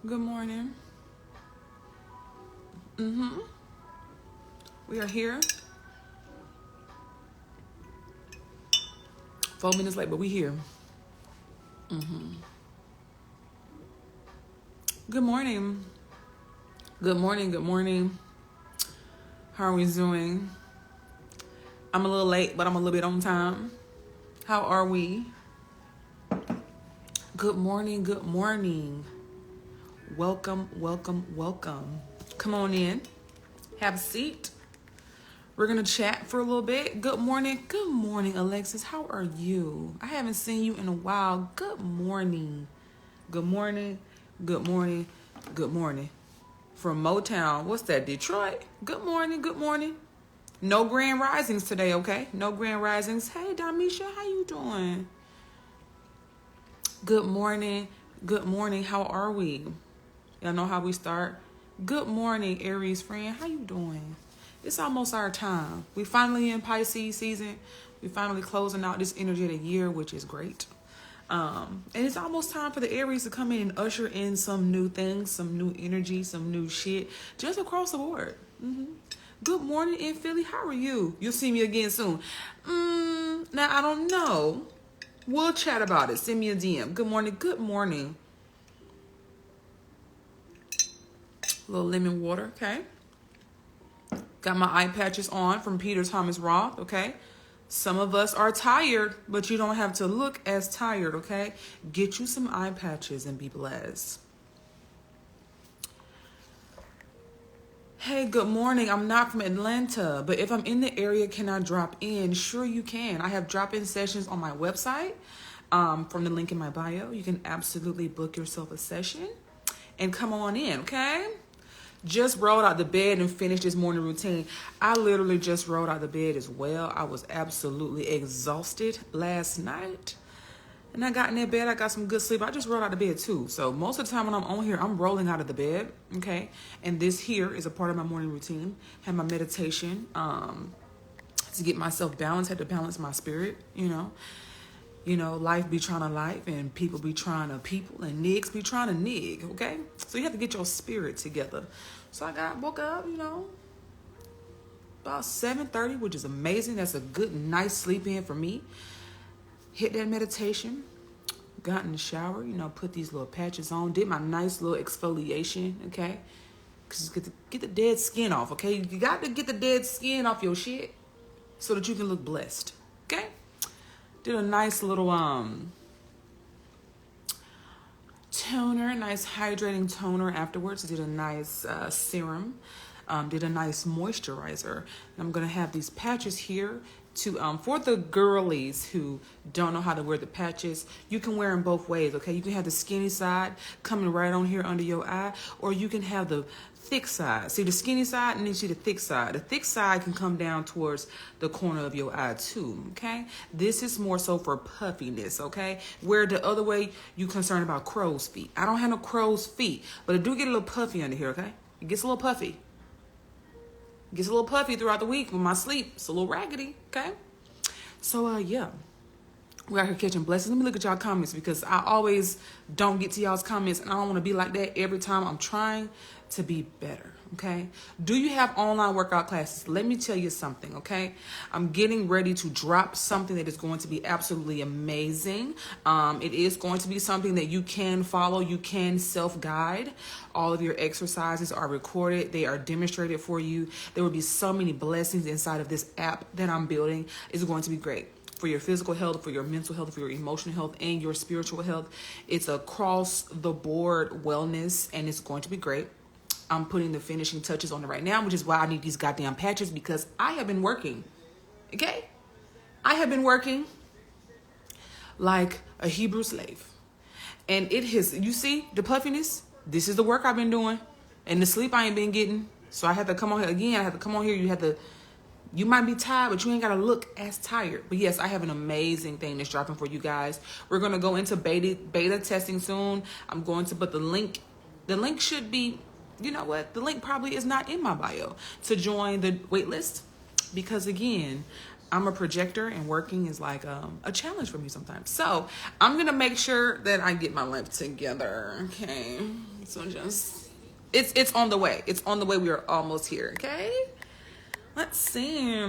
Good morning. We are here. 4 minutes late, but we here. Good morning. Good morning. Good morning. How are we doing? I'm a little late, but I'm a little bit on time. How are we? Good morning. Good morning. Welcome, welcome, welcome. Come on in. Have a seat. We're going to chat for a little bit. Good morning. Good morning, Alexis. How are you? I haven't seen you in a while. Good morning. Good morning. Good morning. Good morning. From Motown. What's that, Detroit? Good morning. Good morning. No grand risings today, okay? No grand risings. Hey, Damisha, how you doing? Good morning. Good morning. How are we? Y'all know how we start? Good morning, Aries friend. How you doing? It's almost our time. We finally in Pisces season. We finally closing out this energetic year, which is great. And it's almost time for the Aries to come in and usher in some new things, some new energy, some new shit, just across the board. Good morning in Philly. How are you? You'll see me again soon. Now, I don't know. We'll chat about it. Send me a DM. Good morning. Good morning. A little lemon water, okay? Got my eye patches on from Peter Thomas Roth, okay? Some of us are tired, but you don't have to look as tired, okay? Get you some eye patches and be blessed. Hey, good morning. I'm not from Atlanta, but if I'm in the area, can I drop in? Sure you can. I have drop-in sessions on my website from the link in my bio. You can absolutely book yourself a session and come on in, okay? Just rolled out the bed and finished this morning routine. I literally just rolled out the bed as well. I was absolutely exhausted last night. And I got in that bed. I got some good sleep. I just rolled out the bed too. So most of the time when I'm on here, I'm rolling out of the bed. Okay. And this here is a part of my morning routine. Have my meditation to get myself balanced. Had to balance my spirit, life be trying to life and people be trying to people and niggas be trying to nig, okay? So you have to get your spirit together. So I woke up, about 7:30, which is amazing. That's a good, nice sleep in for me. Hit that meditation, got in the shower, put these little patches on, did my nice little exfoliation, okay? Because get the dead skin off, okay? You got to get the dead skin off your shit so that you can look blessed, okay? Did a nice little toner, nice hydrating toner afterwards. Did a nice serum. Did a nice moisturizer. And I'm going to have these patches here to for the girlies who don't know how to wear the patches. You can wear them both ways, okay? You can have the skinny side coming right on here under your eye, or you can have the thick side. See the skinny side and then see the thick side. The thick side can come down towards the corner of your eye too, okay? This is more so for puffiness, okay? Where the other way you concerned about crow's feet. I don't have no crow's feet, but it do get a little puffy under here, okay? It gets a little puffy. It gets a little puffy throughout the week with my sleep. It's a little raggedy, okay? So, yeah. We're out here catching blessings. Let me look at y'all comments because I always don't get to y'all's comments and I don't want to be like that every time. I'm trying to be better, okay? Do you have online workout classes? Let me tell you something, okay? I'm getting ready to drop something that is going to be absolutely amazing. It is going to be something that you can follow. You can self-guide. All of your exercises are recorded. They are demonstrated for you. There will be so many blessings inside of this app that I'm building. It's going to be great. For your physical health, for your mental health, for your emotional health, and your spiritual health. It's across the board wellness, and it's going to be great. I'm putting the finishing touches on it right now, which is why I need these goddamn patches because I have been working, okay? I have been working like a Hebrew slave. And it has, you see the puffiness? This is the work I've been doing. And the sleep I ain't been getting. So I have to come on here again. I have to come on here. You might be tired, but you ain't got to look as tired. But yes, I have an amazing thing that's dropping for you guys. We're going to go into beta testing soon. I'm going to put the link should be, you know what? The link probably is not in my bio to join the wait list. Because again, I'm a projector, and working is like a challenge for me sometimes. So I'm gonna make sure that I get my life together. Okay, so just it's on the way. It's on the way. We are almost here. Okay, let's see.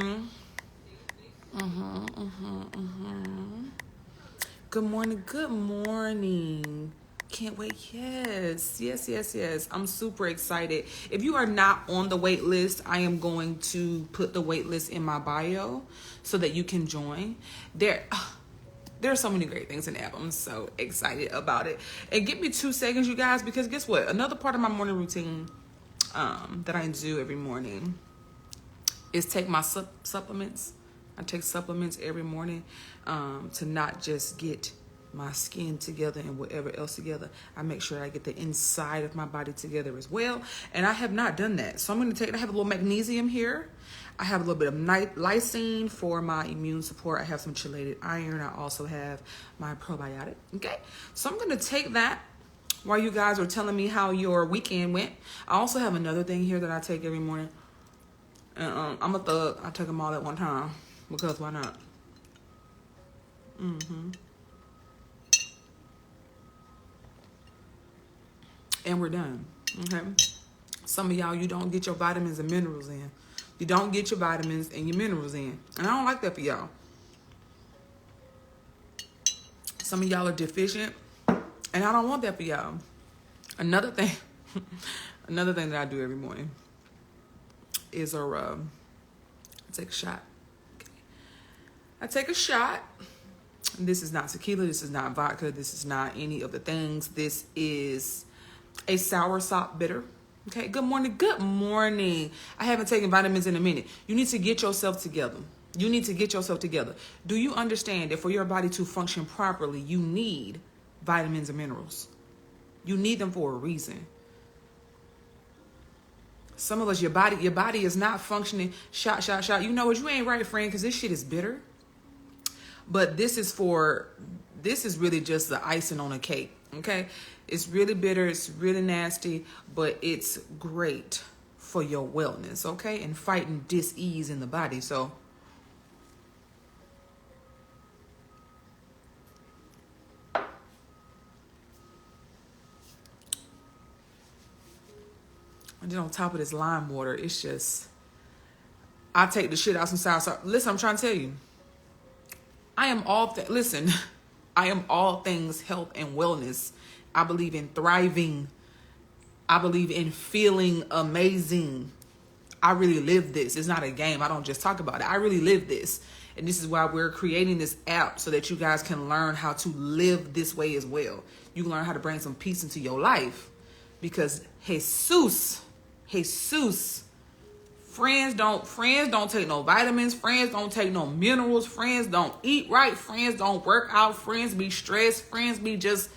Good morning. Good morning. Can't wait. Yes. I'm super excited. If you are not on the wait list, I am going to put the wait list in my bio so that you can join. There are so many great things in the app. I'm so excited about it. And give me 2 seconds, you guys, because guess what? Another part of my morning routine that I do every morning is take my supplements. I take supplements every morning to not just get my skin together and whatever else together. I make sure I get the inside of my body together as well. And I have not done that. So I'm going to take, I have a little magnesium here. I have a little bit of lysine for my immune support. I have some chelated iron. I also have my probiotic. Okay. So I'm going to take that while you guys are telling me how your weekend went. I also have another thing here that I take every morning. And I'm a thug. I take them all at one time because why not? And we're done. Okay. Some of y'all, you don't get your vitamins and minerals in. You don't get your vitamins and your minerals in. And I don't like that for y'all. Some of y'all are deficient. And I don't want that for y'all. Another thing that I do every morning is I take a shot. Okay. I take a shot. This is not tequila. This is not vodka. This is not any of the things. This is a soursop bitter. Okay, good morning. Good morning. I haven't taken vitamins in a minute. You need to get yourself together. You need to get yourself together. Do you understand that for your body to function properly, you need vitamins and minerals? You need them for a reason. Some of us, your body is not functioning. Shot. You know what? You ain't right, friend, because this shit is bitter. But this is really just the icing on a cake. Okay, it's really bitter, it's really nasty, but it's great for your wellness, okay, and fighting dis-ease in the body. So and then on top of this lime water, it's just, I take the shit out some sour. Listen, I'm trying to tell you, I am all things health and wellness. I believe in thriving. I believe in feeling amazing. I really live this. It's not a game. I don't just talk about it. I really live this. And this is why we're creating this app so that you guys can learn how to live this way as well. You can learn how to bring some peace into your life. Because Jesus, friends don't take no vitamins. Friends don't take no minerals. Friends don't eat right. Friends don't work out. Friends be stressed. Friends be just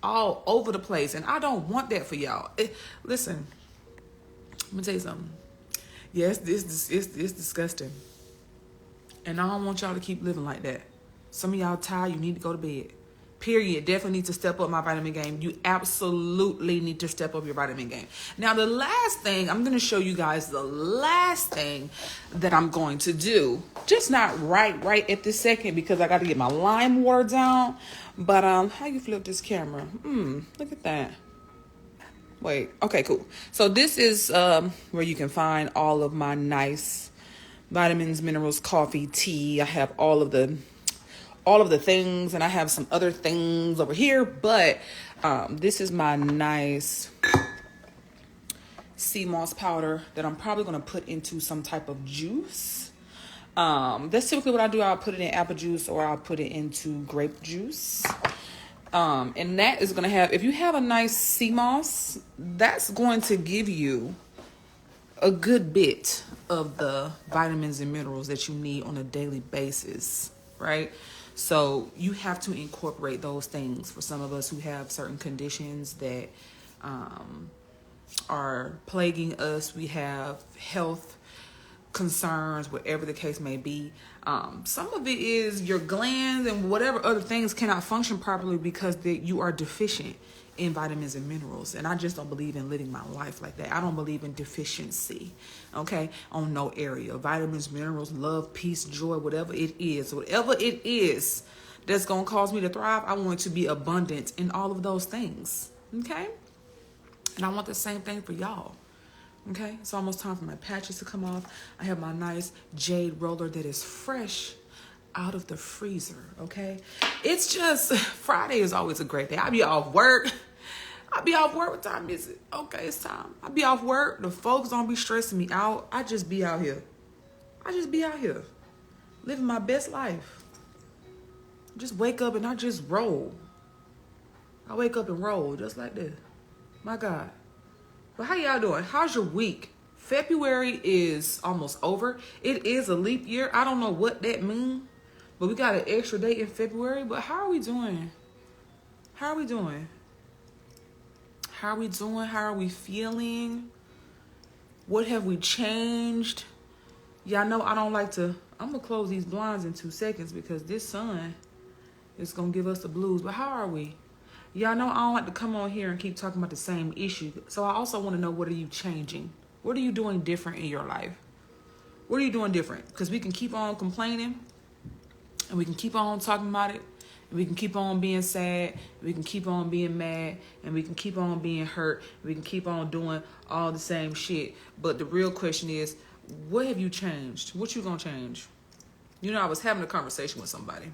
all over the place. And I don't want that for y'all. Listen, let me tell you something. Yes, it's disgusting. And I don't want y'all to keep living like that. Some of y'all tired. You need to go to bed. Period. Definitely need to step up my vitamin game. You absolutely need to step up your vitamin game. Now, the last thing, I'm going to show you guys the last thing that I'm going to do. Just not right at this second because I got to get my lime water down. But how you flip this camera? Look at that. Wait. Okay, cool. So this is where you can find all of my nice vitamins, minerals, coffee, tea. I have all of the things, and I have some other things over here, but this is my nice sea moss powder that I'm probably going to put into some type of juice. That's typically what I do. I'll put it in apple juice or I'll put it into grape juice. And that is going to have, if you have a nice sea moss, that's going to give you a good bit of the vitamins and minerals that you need on a daily basis, right? So you have to incorporate those things. For some of us who have certain conditions that are plaguing us, we have health concerns, whatever the case may be. Some of it is your glands and whatever other things cannot function properly because you are deficient in vitamins and minerals. And I just don't believe in living my life like that. I don't believe in deficiency, okay, on no area. Vitamins, minerals, love, peace, joy, whatever it is that's going to cause me to thrive, I want it to be abundant in all of those things, okay? And I want the same thing for y'all. Okay, it's almost time for my patches to come off. I have my nice jade roller that is fresh out of the freezer, okay? It's just, Friday is always a great day. I be off work. What time is it? Okay, it's time. I be off work. The folks don't be stressing me out. I just be out here. Living my best life. Just wake up and I just roll. I wake up and roll just like this. My God. But how y'all doing? How's your week? February is almost over. It is a leap year. I don't know what that means, but we got an extra day in February. But how are we doing? How are we feeling? What have we changed? Y'all know I don't like to. I'm going to close these blinds in 2 seconds because this sun is going to give us the blues. But how are we? Y'all know I don't like to come on here and keep talking about the same issue. So I also want to know, what are you changing? What are you doing different in your life? What are you doing different? Because we can keep on complaining and we can keep on talking about it. And we can keep on being sad. We can keep on being mad. And we can keep on being hurt. We can keep on doing all the same shit. But the real question is, what have you changed? What you gonna change? You know, I was having a conversation with somebody.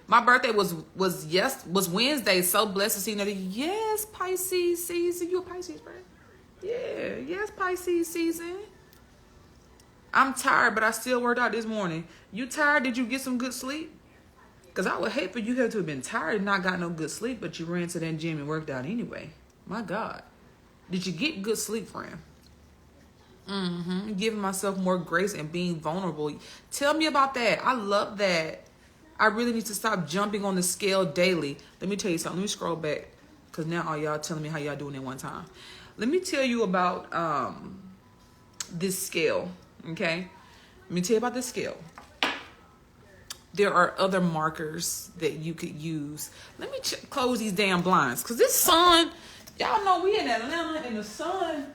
My birthday was Wednesday. So blessed to see another. Yes, Pisces season. You a Pisces, right? Yeah, yes, Pisces season. I'm tired, but I still worked out this morning. You tired? Did you get some good sleep? Because I would hate for you to have been tired and not got no good sleep, but you ran to that gym and worked out anyway. My God. Did you get good sleep, friend? Giving myself more grace and being vulnerable. Tell me about that. I love that. I really need to stop jumping on the scale daily. Let me tell you something. Let me scroll back, because now all y'all telling me how y'all doing at one time. Let me tell you about this scale, okay? Let me tell you about this scale. There are other markers that you could use. Let me close these damn blinds, because this sun, y'all know we in Atlanta, and the sun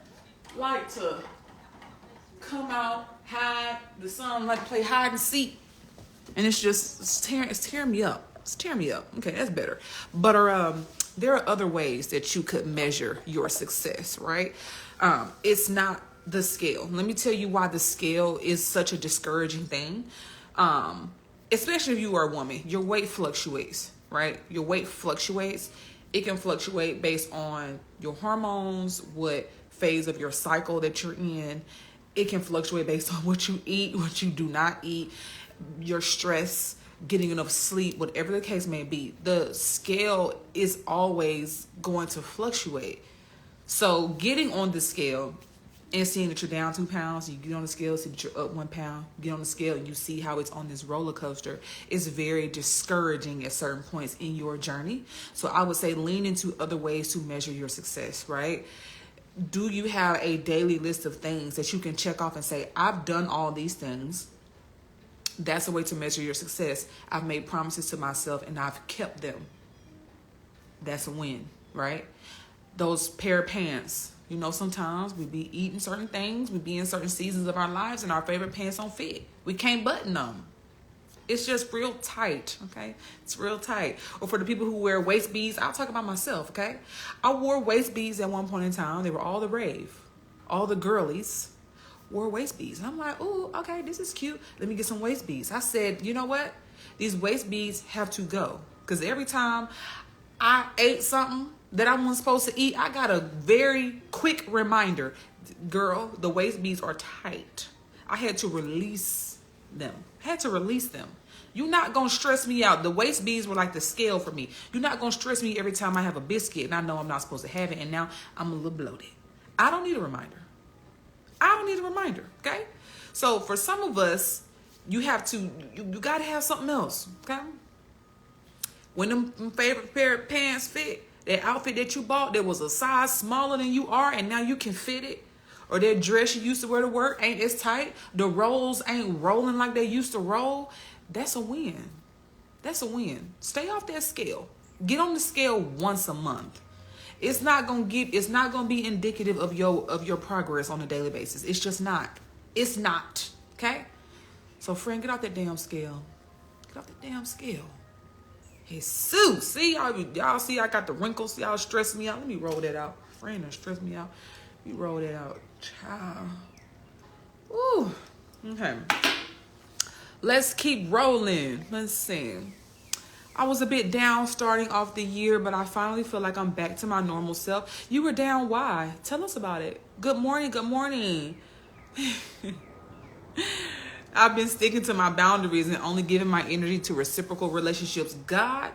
like to come out, hide. The sun like to play hide and seek. And it's tearing me up. Okay, that's better. But there are other ways that you could measure your success, right? It's not the scale. Let me tell you why the scale is such a discouraging thing. Especially if you are a woman, your weight fluctuates, right? Your weight fluctuates. It can fluctuate based on your hormones, what phase of your cycle that you're in. It can fluctuate based on what you eat, what you do not eat, your stress, getting enough sleep, whatever the case may be. The scale is always going to fluctuate. So getting on the scale and seeing that you're down 2 pounds, you get on the scale, see that you're up 1 pound, you get on the scale and you see how it's on this roller coaster, is very discouraging at certain points in your journey. So I would say lean into other ways to measure your success, right? Do you have a daily list of things that you can check off and say, I've done all these things? That's a way to measure your success. I've made promises to myself and I've kept them. That's a win, right? Those pair of pants. You know, sometimes we be eating certain things. We be in certain seasons of our lives and our favorite pants don't fit. We can't button them. It's just real tight, okay? It's real tight. Or for the people who wear waist beads, I'll talk about myself, okay? I wore waist beads at one point in time. They were all the rave. All the girlies wore waist beads. And I'm like, ooh, okay, this is cute. Let me get some waist beads. I said, you know what? These waist beads have to go. Because every time I ate something that I wasn't supposed to eat, I got a very quick reminder. Girl, the waist beads are tight. I had to release them. You're not going to stress me out. The waist beads were like the scale for me. You're not going to stress me every time I have a biscuit and I know I'm not supposed to have it. And now I'm a little bloated. I don't need a reminder. Okay? So for some of us, you got to have something else, okay? When them favorite pair of pants fit, that outfit that you bought that was a size smaller than you are and now you can fit it, or that dress you used to wear to work ain't as tight, the rolls ain't rolling like they used to roll, that's a win. Stay off that scale. Get on the scale once a month. It's not gonna be indicative of your progress on a daily basis. It's just not. It's not. Okay? So friend, get off that damn scale. Get off that damn scale. Jesus. See, y'all see I got the wrinkles. Y'all stress me out. Let me roll that out. Friend, stress me out. You roll that out. Child. Ooh. Okay. Let's keep rolling. Let's see. I was a bit down starting off the year, but I finally feel like I'm back to my normal self. You were down, why? Tell us about it. Good morning, good morning. I've been sticking to my boundaries and only giving my energy to reciprocal relationships. God,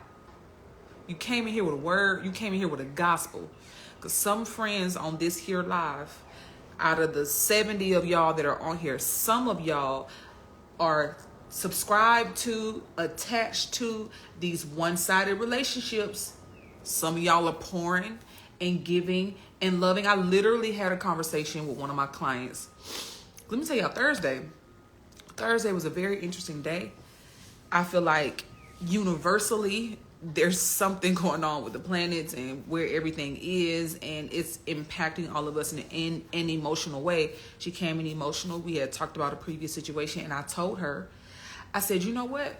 you came in here with a word. You came in here with a gospel. Because some friends on this here live, out of the 70 of y'all that are on here, some of y'all are subscribed to, attached to these one-sided relationships. Some of y'all are pouring and giving and loving. I literally had a conversation with one of my clients. Let me tell y'all, Thursday was a very interesting day. I feel like universally there's something going on with the planets and where everything is, and it's impacting all of us in an emotional way. She came in emotional. We had talked about a previous situation, and I told her, I said, you know what?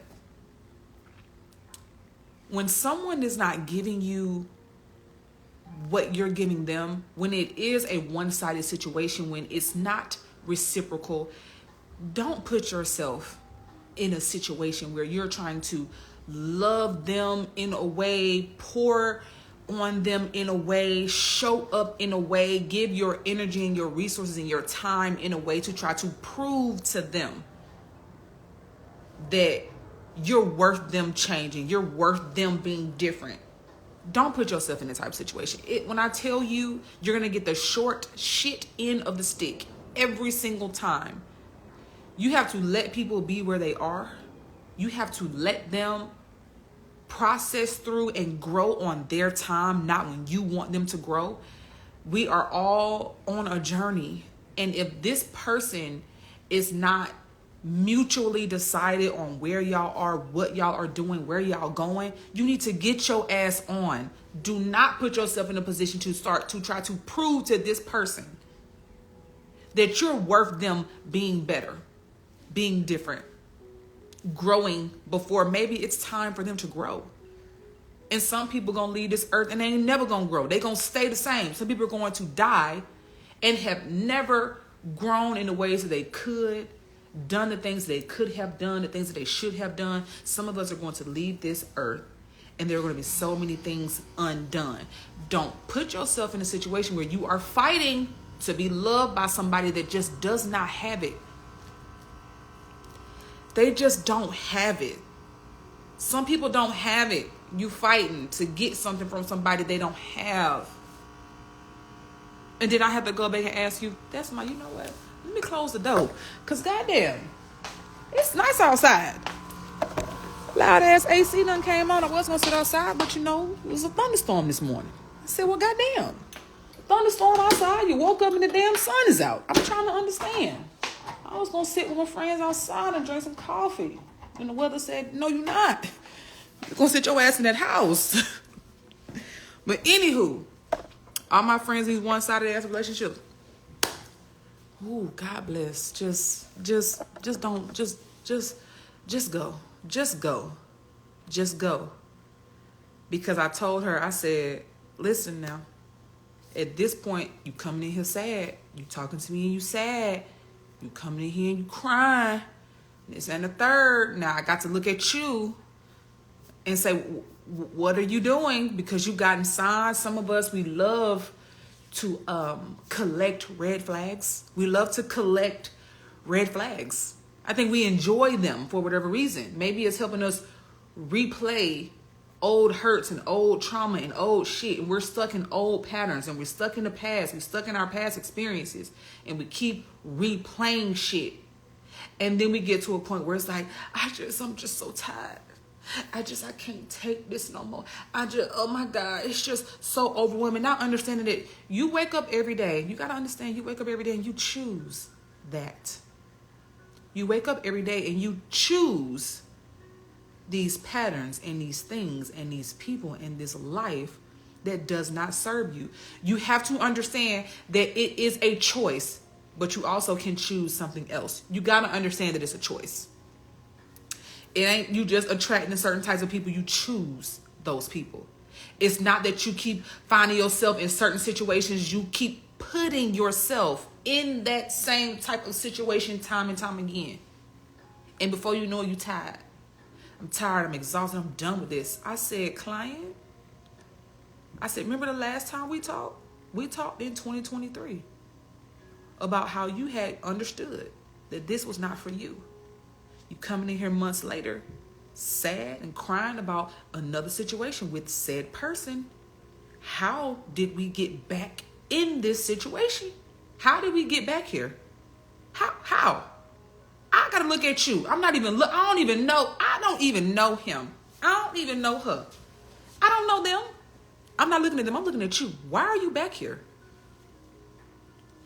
When someone is not giving you what you're giving them, when it is a one-sided situation, when it's not reciprocal, don't put yourself in a situation where you're trying to love them in a way, pour on them in a way, show up in a way, give your energy and your resources and your time in a way to try to prove to them that you're worth them changing, you're worth them being different. Don't put yourself in that type of situation. When I tell you, you're going to get the short shit end of the stick every single time. You have to let people be where they are. You have to let them process through and grow on their time, not when you want them to grow. We are all on a journey. And if this person is not mutually decided on where y'all are, what y'all are doing, where y'all going, you need to get your ass on. Do not put yourself in a position to start to try to prove to this person that you're worth them being better, being different, growing before maybe it's time for them to grow. And some people gonna leave this earth and they ain't never gonna grow. They gonna stay the same. Some people are going to die and have never grown in the ways that they could, done the things they could have done, the things that they should have done. Some of us are going to leave this earth and there are going to be so many things undone. Don't put yourself in a situation where you are fighting to be loved by somebody that just does not have it. They just don't have it. Some people don't have it. You fighting to get something from somebody they don't have. And then I have to go back and ask you, you know what? Let me close the door. Because goddamn, it's nice outside. Loud ass AC done came on. I was going to sit outside, but it was a thunderstorm this morning. I said, well, goddamn. Thunderstorm outside. You woke up and the damn sun is out. I'm trying to understand. I was going to sit with my friends outside and drink some coffee. And the weather said, no, you're not. You're going to sit your ass in that house. But anywho, all my friends in these one-sided ass relationships, ooh, God bless. Just don't, just go. Just go. Just go. Because I told her, I said, listen now, at this point, you coming in here sad. You talking to me and you sad. You coming in here and you crying. This and the third. Now I got to look at you and say, what are you doing? Because you gotten signs. Some of us, we love to collect red flags. We love to collect red flags. I think we enjoy them for whatever reason. Maybe it's helping us replay old hurts and old trauma and old shit. And we're stuck in old patterns and we're stuck in the past. We're stuck in our past experiences and we keep replaying shit. And then we get to a point where it's like, I'm just so tired. I can't take this no more. Oh my God, it's just so overwhelming. Not understanding that you wake up every day. You got to understand, you wake up every day and you choose that. You wake up every day and you choose these patterns and these things and these people in this life that does not serve you. You have to understand that it is a choice, but you also can choose something else. You got to understand that it's a choice. It ain't you just attracting certain types of people. You choose those people. It's not that you keep finding yourself in certain situations. You keep putting yourself in that same type of situation time and time again. And before you know it, you're tired. I'm tired. I'm exhausted. I'm done with this. I said, client, remember the last time we talked? We talked in 2023 about how you had understood that this was not for you. You coming in here months later, sad and crying about another situation with said person. How did we get back in this situation? How did we get back here? How? I gotta look at you. I don't even know him. I don't even know her. I don't know them. I'm not looking at them. I'm looking at you. Why are you back here?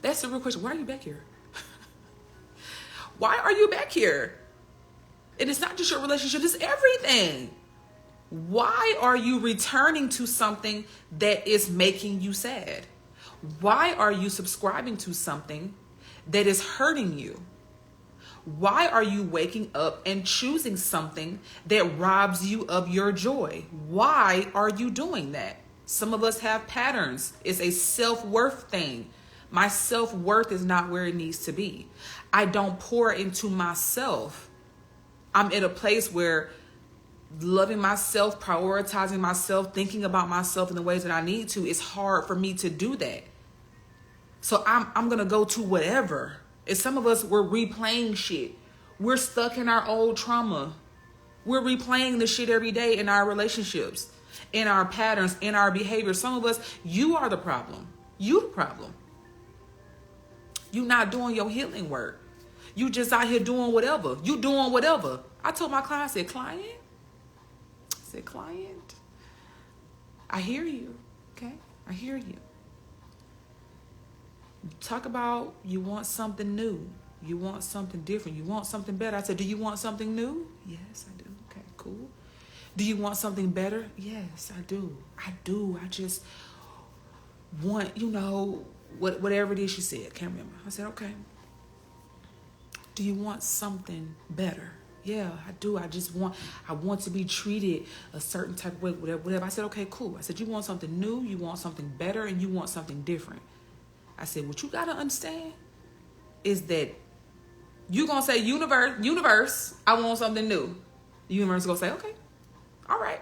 That's the real question. Why are you back here? Why are you back here? And it's not just your relationship, it's everything. Why are you returning to something that is making you sad? Why are you subscribing to something that is hurting you? Why are you waking up and choosing something that robs you of your joy? Why are you doing that? Some of us have patterns. It's a self-worth thing. My self-worth is not where it needs to be. I don't pour into myself. I'm in a place where loving myself, prioritizing myself, thinking about myself in the ways that I need to, it's hard for me to do that. So I'm going to go to whatever. And some of us, we're replaying shit. We're stuck in our old trauma. We're replaying the shit every day in our relationships, in our patterns, in our behavior. Some of us, you are the problem. You the problem. You not doing your healing work. You just out here doing whatever. You doing whatever. I told my client, I said, client, I hear you. Okay? I hear you. Talk about you want something new. You want something different. You want something better. I said, do you want something new? Yes, I do. Okay, cool. Do you want something better? Yes, I do. I just want, whatever it is she said. Can't remember. I said, okay. Do you want something better? Yeah, I do. I want to be treated a certain type of way, whatever. I said, okay, cool. I said, you want something new, you want something better, and you want something different. I said, what you got to understand is that you're going to say, universe, I want something new. The universe is going to say, okay, all right.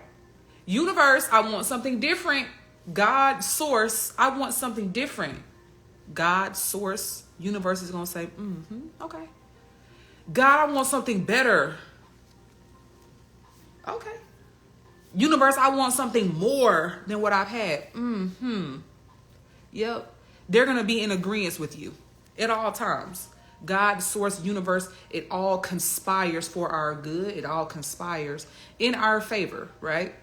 Universe, I want something different. God, source, I want something different. God, source, universe is going to say, okay. God, I want something better. Okay. Universe, I want something more than what I've had. Yep. They're going to be in agreement with you at all times. God, source, universe, it all conspires for our good. It all conspires in our favor, right?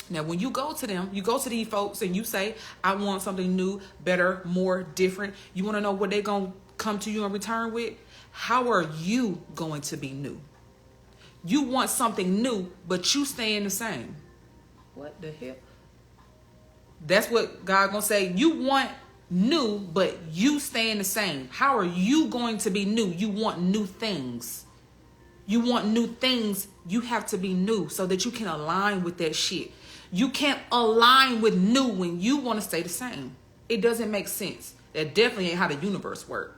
Now, when you go to them, you go to these folks and you say, I want something new, better, more, different. You want to know what they're going to come to you in return with? How are you going to be new? You want something new, but you staying the same. What the hell? That's what God gonna say. You want new, but you staying the same. How are you going to be new? You want new things. You want new things. You have to be new so that you can align with that shit. You can't align with new when you want to stay the same. It doesn't make sense. That definitely ain't how the universe works.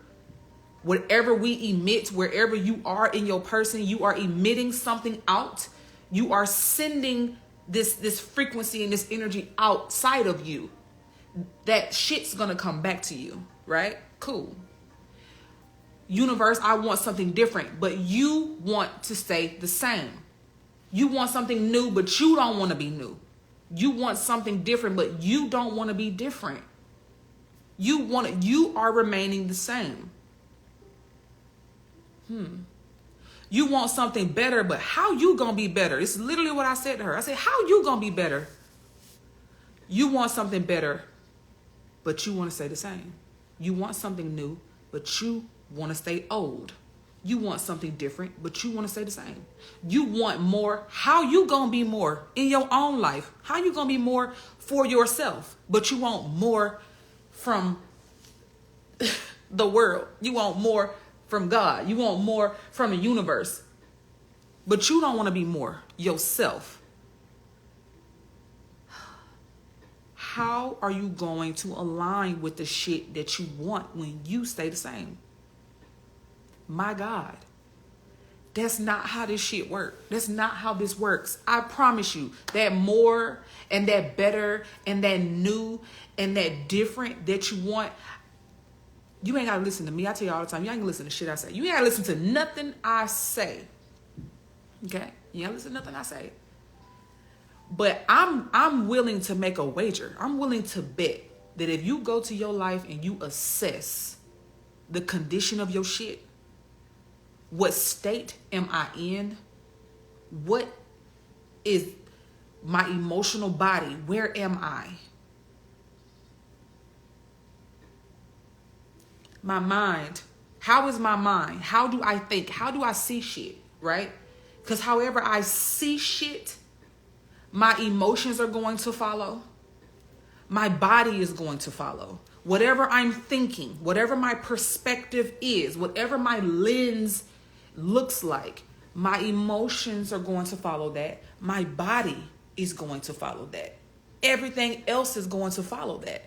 Whatever we emit, wherever you are in your person, you are emitting something out. You are sending this frequency and this energy outside of you. That shit's gonna come back to you, right? Cool. Universe, I want something different, but you want to stay the same. You want something new, but you don't want to be new. You want something different, but you don't want to be different. You are remaining the same. You want something better, but how you gonna be better? It's literally what I said to her. I said, how you gonna be better? You want something better, but you want to stay the same. You want something new, but you want to stay old. You want something different, but you want to stay the same. You want more. How you gonna be more in your own life? How you gonna be more for yourself, but you want more from the world? You want more from God. You want more from the universe, but you don't want to be more yourself. How are you going to align with the shit that you want when you stay the same? My God, that's not how this shit works. That's not how this works. I promise you that more and that better and that new and that different that you want, you ain't got to listen to me. I tell you all the time, you ain't gonna listen to shit I say. You ain't got to listen to nothing I say. Okay? You ain't got to listen to nothing I say. But I'm willing to make a wager. I'm willing to bet that if you go to your life and you assess the condition of your shit, what state am I in? What is my emotional body? Where am I? My mind. How is my mind? How do I think? How do I see shit? Right? Because however I see shit, my emotions are going to follow. My body is going to follow. Whatever I'm thinking, whatever my perspective is, whatever my lens looks like, my emotions are going to follow that. My body is going to follow that. Everything else is going to follow that.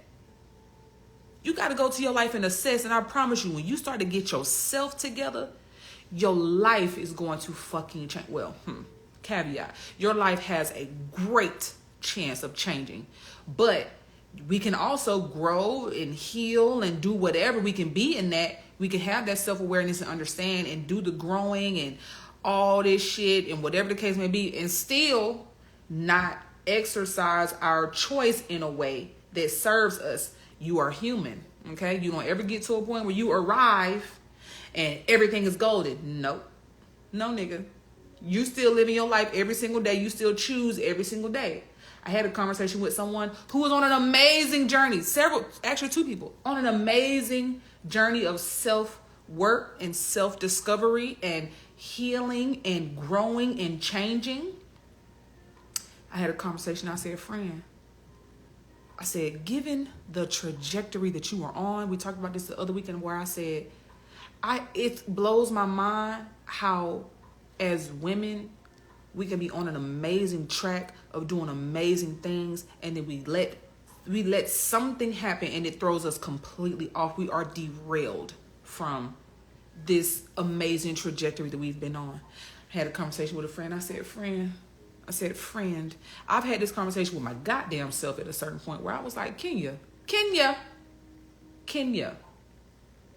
You got to go to your life and assess. And I promise you, when you start to get yourself together, your life is going to fucking change. Well, caveat. Your life has a great chance of changing. But we can also grow and heal and do whatever we can be in that. We can have that self-awareness and understand and do the growing and all this shit and whatever the case may be, and still not exercise our choice in a way that serves us. You are human, okay? You don't ever get to a point where you arrive and everything is golden. Nope. No, nigga. You still living your life every single day. You still choose every single day. I had a conversation with someone who was on an amazing journey. Two people on an amazing journey of self-work and self-discovery and healing and growing and changing. I had a conversation. I said, friend, I said, given the trajectory that you are on, we talked about this the other weekend where I said, it blows my mind how as women, we can be on an amazing track of doing amazing things, and then we let something happen and it throws us completely off. We are derailed from this amazing trajectory that we've been on. I had a conversation with a friend. I said, friend, I've had this conversation with my goddamn self at a certain point where I was like, Kenya,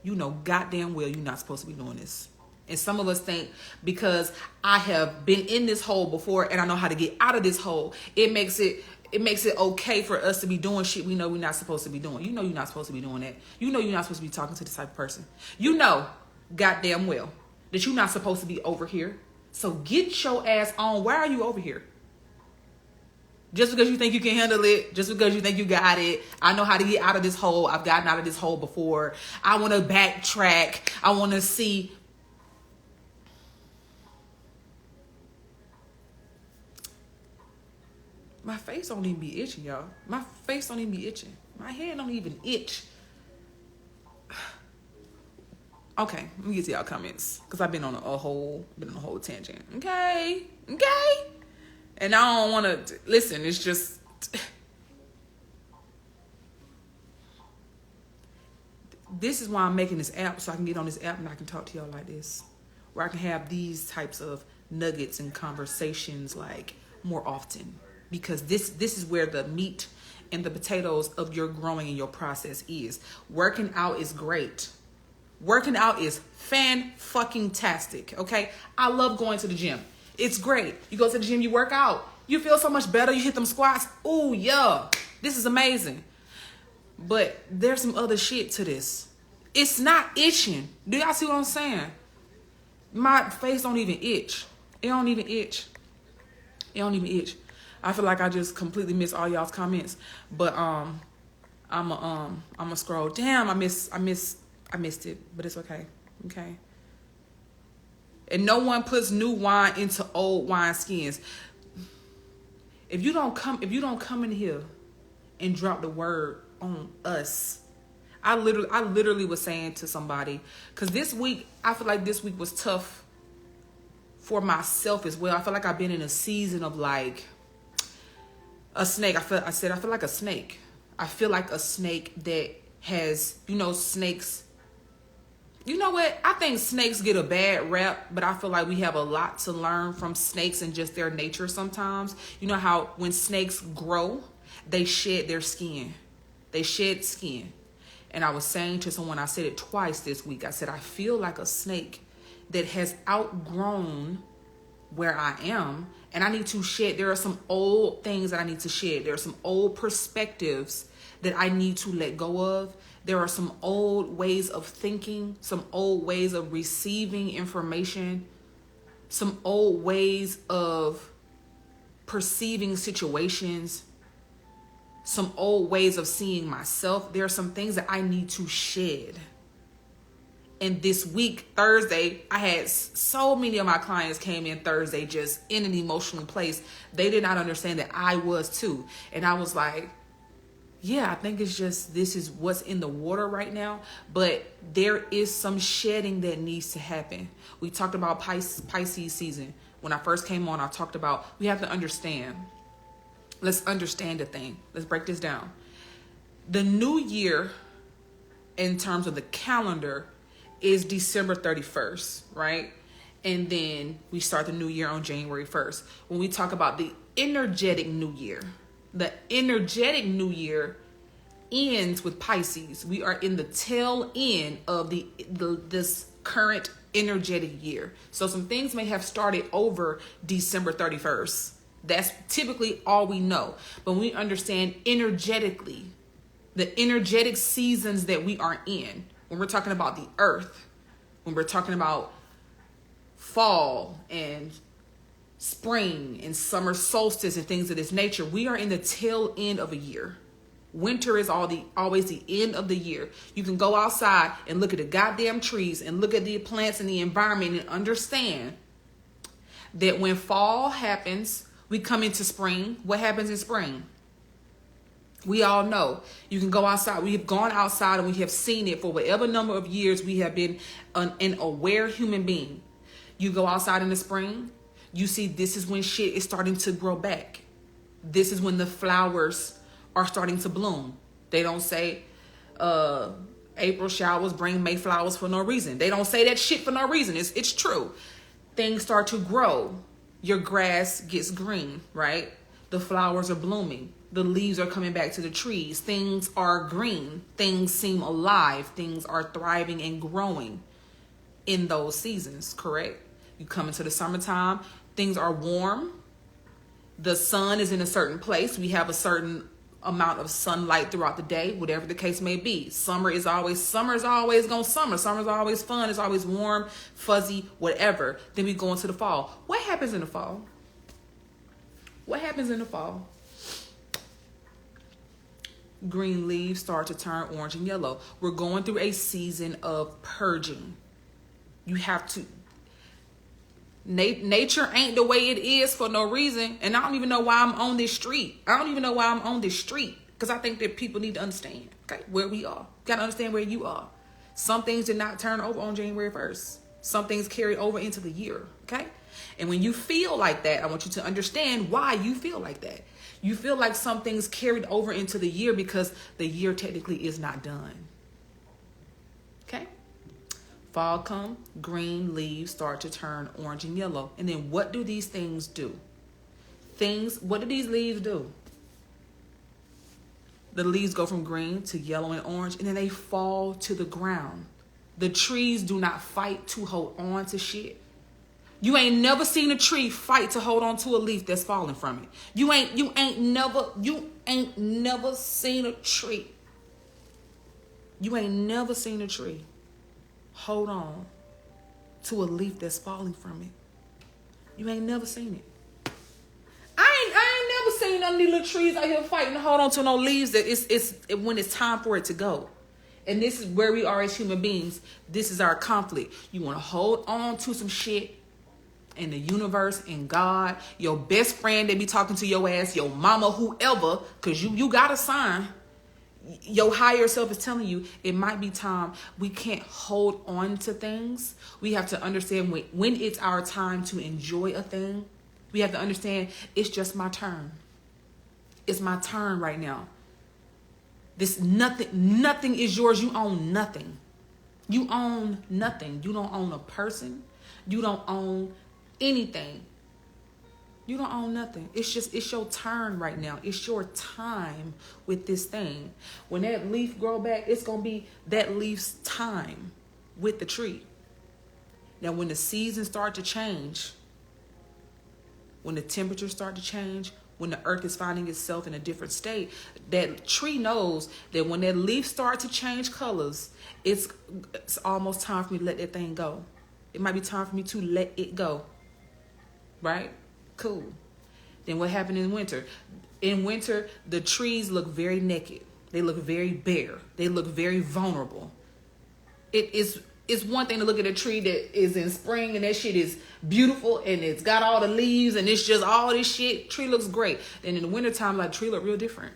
you know goddamn well you're not supposed to be doing this. And some of us think because I have been in this hole before and I know how to get out of this hole, it makes it okay for us to be doing shit we know we're not supposed to be doing. You know you're not supposed to be doing that. You know you're not supposed to be talking to this type of person. You know goddamn well that you're not supposed to be over here. So get your ass on. Why are you over here? Just because you think you can handle it, just because you think you got it. I know how to get out of this hole. I've gotten out of this hole before. I want to backtrack. I want to see. My face don't even be itching, y'all. My face don't even be itching. My head don't even itch. Okay, let me get to y'all comments because I've been on a whole tangent. Okay, and I don't want to listen. It's just this is why I'm making this app so I can get on this app and I can talk to y'all like this, where I can have these types of nuggets and conversations like more often. Because this is where the meat and the potatoes of your growing and your process is. Working out is great. Working out is fan-fucking-tastic, okay? I love going to the gym. It's great. You go to the gym, you work out. You feel so much better. You hit them squats. Oh, yeah. This is amazing. But there's some other shit to this. It's not itching. Do y'all see what I'm saying? My face don't even itch. It don't even itch. I feel like I just completely missed all y'all's comments, but I'm a scroll. Damn, I missed it, but it's okay. Okay. And no one puts new wine into old wine skins. If you don't come in here and drop the word on us, I literally was saying to somebody, because this week, I feel like this week was tough for myself as well. I feel like I've been in a season of like a snake. I feel like a snake. I feel like a snake that has, snakes. You know what? I think snakes get a bad rap, but I feel like we have a lot to learn from snakes and just their nature sometimes. You know how when snakes grow, they shed their skin. They shed skin. And I was saying to someone, I said it twice this week. I said, I feel like a snake that has outgrown where I am, and I need to shed. There are some old things that I need to shed. There are some old perspectives that I need to let go of. There are some old ways of thinking, some old ways of receiving information, some old ways of perceiving situations, some old ways of seeing myself. There are some things that I need to shed. And this week, Thursday, I had so many of my clients came in Thursday just in an emotional place. They did not understand that I was too. And I was like, yeah, I think it's just this is what's in the water right now. But there is some shedding that needs to happen. We talked about Pisces season. When I first came on, I talked about we have to understand. Let's understand the thing. Let's break this down. The new year, in terms of the calendar, is December 31st, right? And then we start the new year on January 1st. When we talk about the energetic new year, the energetic new year ends with Pisces. We are in the tail end of this current energetic year. So some things may have started over December 31st. That's typically all we know. But when we understand energetically, the energetic seasons that we are in, when we're talking about the earth, when we're talking about fall and spring and summer solstice and things of this nature, we are in the tail end of a year. Winter is always the end of the year. You can go outside and look at the goddamn trees and look at the plants and the environment and understand that when fall happens, we come into spring. What happens in spring? We all know. You can go outside. We have gone outside and we have seen it for whatever number of years we have been an aware human being. You go outside in the spring, you see this is when shit is starting to grow back. This is when the flowers are starting to bloom. They don't say April showers bring May flowers for no reason. They don't say that shit for no reason. It's true. Things start to grow. Your grass gets green, right? The flowers are blooming. The leaves are coming back to the trees. Things are green. Things seem alive. Things are thriving and growing in those seasons, correct? You come into the summertime, things are warm. The sun is in a certain place. We have a certain amount of sunlight throughout the day, whatever the case may be. Summer is always gonna summer. Summer's always fun. It's always warm, fuzzy, whatever. Then we go into the fall. What happens in the fall? What happens in the fall? Green leaves start to turn orange and yellow. We're going through a season of purging. You have to. Nature ain't the way it is for no reason. And I don't even know why I'm on this street. Because I think that people need to understand, okay, where we are. You got to understand where you are. Some things did not turn over on January 1st. Some things carried over into the year, okay? And when you feel like that, I want you to understand why you feel like that. You feel like some things carried over into the year because the year technically is not done. Okay? Fall come, green leaves start to turn orange and yellow. And then what do these things do? What do these leaves do? The leaves go from green to yellow and orange, and then they fall to the ground. The trees do not fight to hold on to shit. You ain't never seen a tree fight to hold on to a leaf that's falling from it. You ain't never seen a tree. You ain't never seen a tree hold on to a leaf that's falling from it. You ain't never seen it. I ain't never seen none of these little trees out here fighting to hold on to no leaves that it's when it's time for it to go. And this is where we are as human beings. This is our conflict. You want to hold on to some shit and the universe and God, your best friend that be talking to your ass, your mama, whoever, because you got a sign. Your higher self is telling you it might be time. We can't hold on to things. We have to understand when it's our time to enjoy a thing. We have to understand it's just my turn. It's my turn right now. Nothing is yours. You own nothing. You own nothing. You don't own a person. You don't own anything. You don't own nothing. It's your turn right now. It's your time with this thing. When that leaf grow back, it's going to be that leaf's time with the tree. Now, when the seasons start to change, when the temperatures start to change, when the earth is finding itself in a different state, that tree knows that when that leaf starts to change colors, it's almost time for me to let that thing go. It might be time for me to let it go. Right? Cool. Then what happened in winter? In winter, the trees look very naked. They look very bare. They look very vulnerable. It's one thing to look at a tree that is in spring and that shit is beautiful and it's got all the leaves and it's just all this shit. Tree looks great. And in the wintertime, like, tree look real different.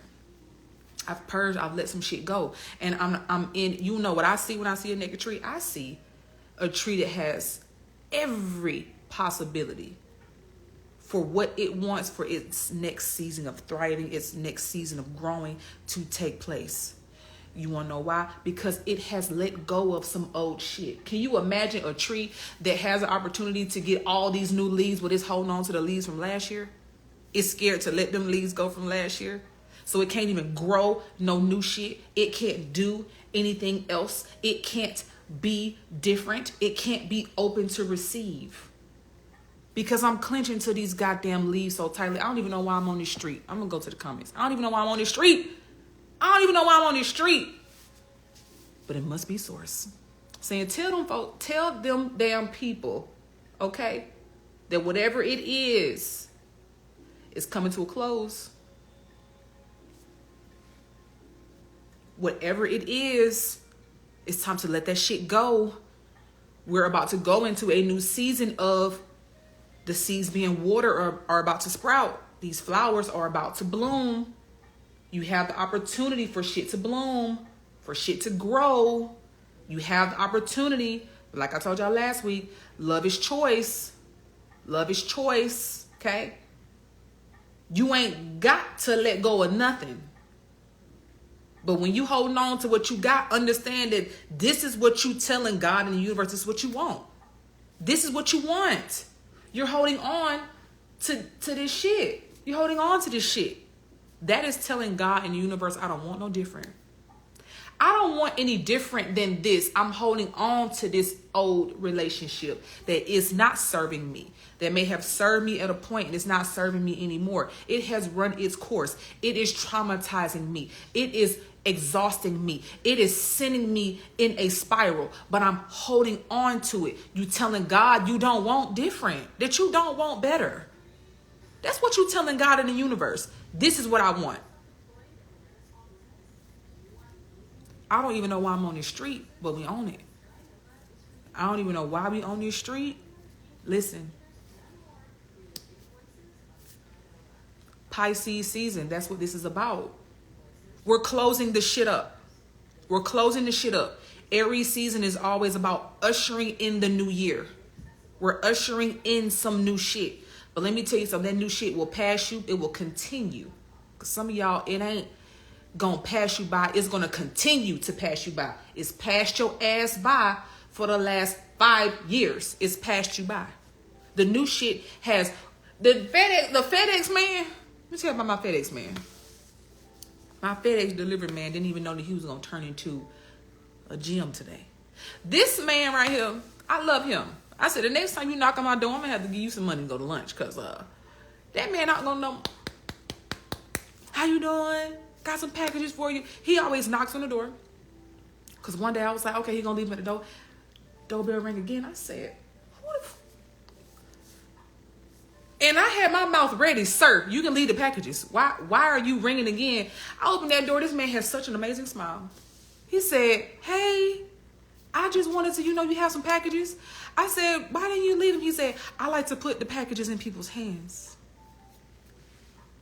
I've purged, I've let some shit go. And I'm in, you know what I see when I see a naked tree? I see a tree that has every possibility for what it wants for its next season of thriving, its next season of growing to take place. You want to know why? Because it has let go of some old shit. Can you imagine a tree that has an opportunity to get all these new leaves, but it's holding on to the leaves from last year? It's scared to let them leaves go from last year. So it can't even grow no new shit. It can't do anything else. It can't be different. It can't be open to receive. Because I'm clenching to these goddamn leaves so tightly. I don't even know why I'm on this street. I'm going to go to the comments. I don't even know why I'm on this street. I don't even know why I'm on this street. But it must be source. Saying, tell them damn people, okay, that whatever it is coming to a close. Whatever it is, it's time to let that shit go. We're about to go into a new season of the seeds being watered are about to sprout. These flowers are about to bloom. You have the opportunity for shit to bloom, for shit to grow. You have the opportunity. Like I told y'all last week, love is choice. Love is choice, okay? You ain't got to let go of nothing. But when you holding on to what you got, understand that this is what you telling God and the universe. This is what you want. This is what you want. You're holding on to this shit. You're holding on to this shit. That is telling God and the universe, I don't want no different. I don't want any different than this. I'm holding on to this old relationship that is not serving me, that may have served me at a point and it's not serving me anymore. It has run its course. It is traumatizing me. It is exhausting me. It is sending me in a spiral, but I'm holding on to it. You telling God you don't want different, that you don't want better. That's what you telling God in the universe. This is what I want. I don't even know why I'm on this street, but we own it. I don't even know why we on this street. Listen. Pisces season, that's what this is about. We're closing the shit up. We're closing the shit up. Aries season is always about ushering in the new year. We're ushering in some new shit. But let me tell you something, that new shit will pass you. It will continue. Because some of y'all, it ain't going to pass you by. It's going to continue to pass you by. It's passed your ass by for the last 5 years. It's passed you by. The new shit has, the FedEx man, let me tell you about my FedEx man. My FedEx delivery man didn't even know that he was going to turn into a gym today. This man right here, I love him. I said, the next time you knock on my door, I'm going to have to give you some money to go to lunch. Because that man not going to know. How you doing? Got some packages for you. He always knocks on the door. Because one day I was like, okay, he going to leave him at the door. Doorbell ring again. I said, who the and I had my mouth ready. Sir, you can leave the packages. Why are you ringing again? I opened that door. This man has such an amazing smile. He said, hey, I just wanted to, you have some packages. I said, why didn't you leave them? He said, I like to put the packages in people's hands.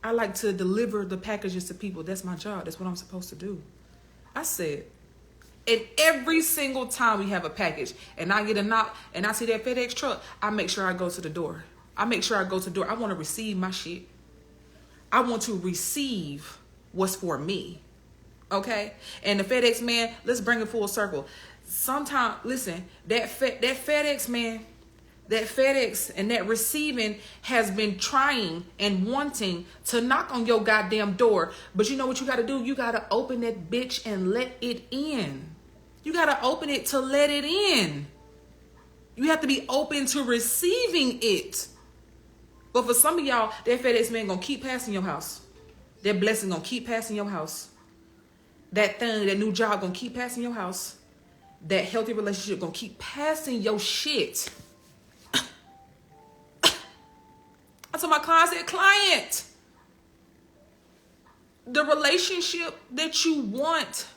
I like to deliver the packages to people. That's my job. That's what I'm supposed to do. I said, and every single time we have a package and I get a knock and I see that FedEx truck, I make sure I go to the door. I make sure I go to the door. I want to receive my shit. I want to receive what's for me. Okay? And the FedEx man, let's bring it full circle. Sometimes, listen, that FedEx man, that FedEx and that receiving has been trying and wanting to knock on your goddamn door. But you know what you got to do? You got to open that bitch and let it in. You got to open it to let it in. You have to be open to receiving it. But for some of y'all, that FedEx man going to keep passing your house. That blessing going to keep passing your house. That thing, that new job going to keep passing your house. That healthy relationship going to keep passing your shit. I told my client, I said, client, the relationship that you want,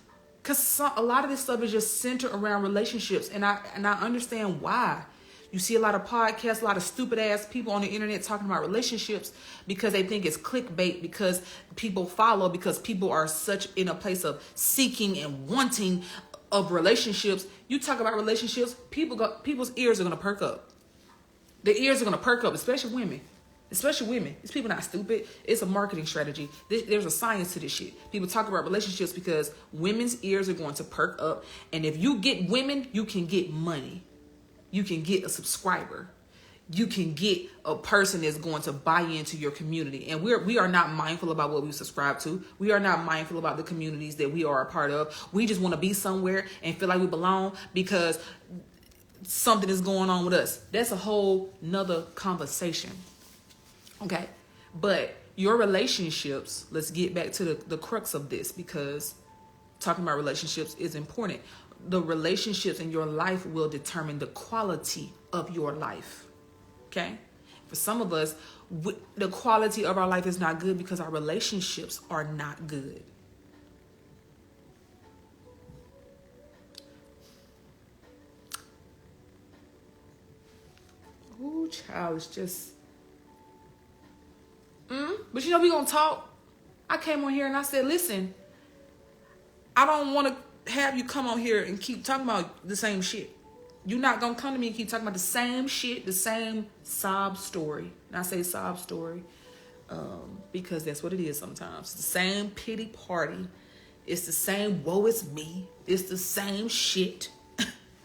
because a lot of this stuff is just centered around relationships. And I understand why. You see a lot of podcasts, a lot of stupid ass people on the internet talking about relationships because they think it's clickbait, because people follow, because people are such in a place of seeking and wanting of relationships. You talk about relationships, people's ears are going to perk up. Their ears are going to perk up, especially women. Especially women. These people not stupid. It's a marketing strategy. There's a science to this shit. People talk about relationships because women's ears are going to perk up. And if you get women, you can get money. You can get a subscriber. You can get a person that's going to buy into your community. And we are not mindful about what we subscribe to. We are not mindful about the communities that we are a part of. We just want to be somewhere and feel like we belong because something is going on with us. That's a whole nother conversation. Okay, but your relationships, let's get back to the crux of this, because talking about relationships is important. The relationships in your life will determine the quality of your life. Okay, for some of us, the quality of our life is not good because our relationships are not good. Ooh, child, it's just... But we're going to talk. I came on here and I said, listen, I don't want to have you come on here and keep talking about the same shit. You're not going to come to me and keep talking about the same shit, the same sob story. And I say sob story because that's what it is sometimes. It's the same pity party. It's the same woe is me. It's the same shit.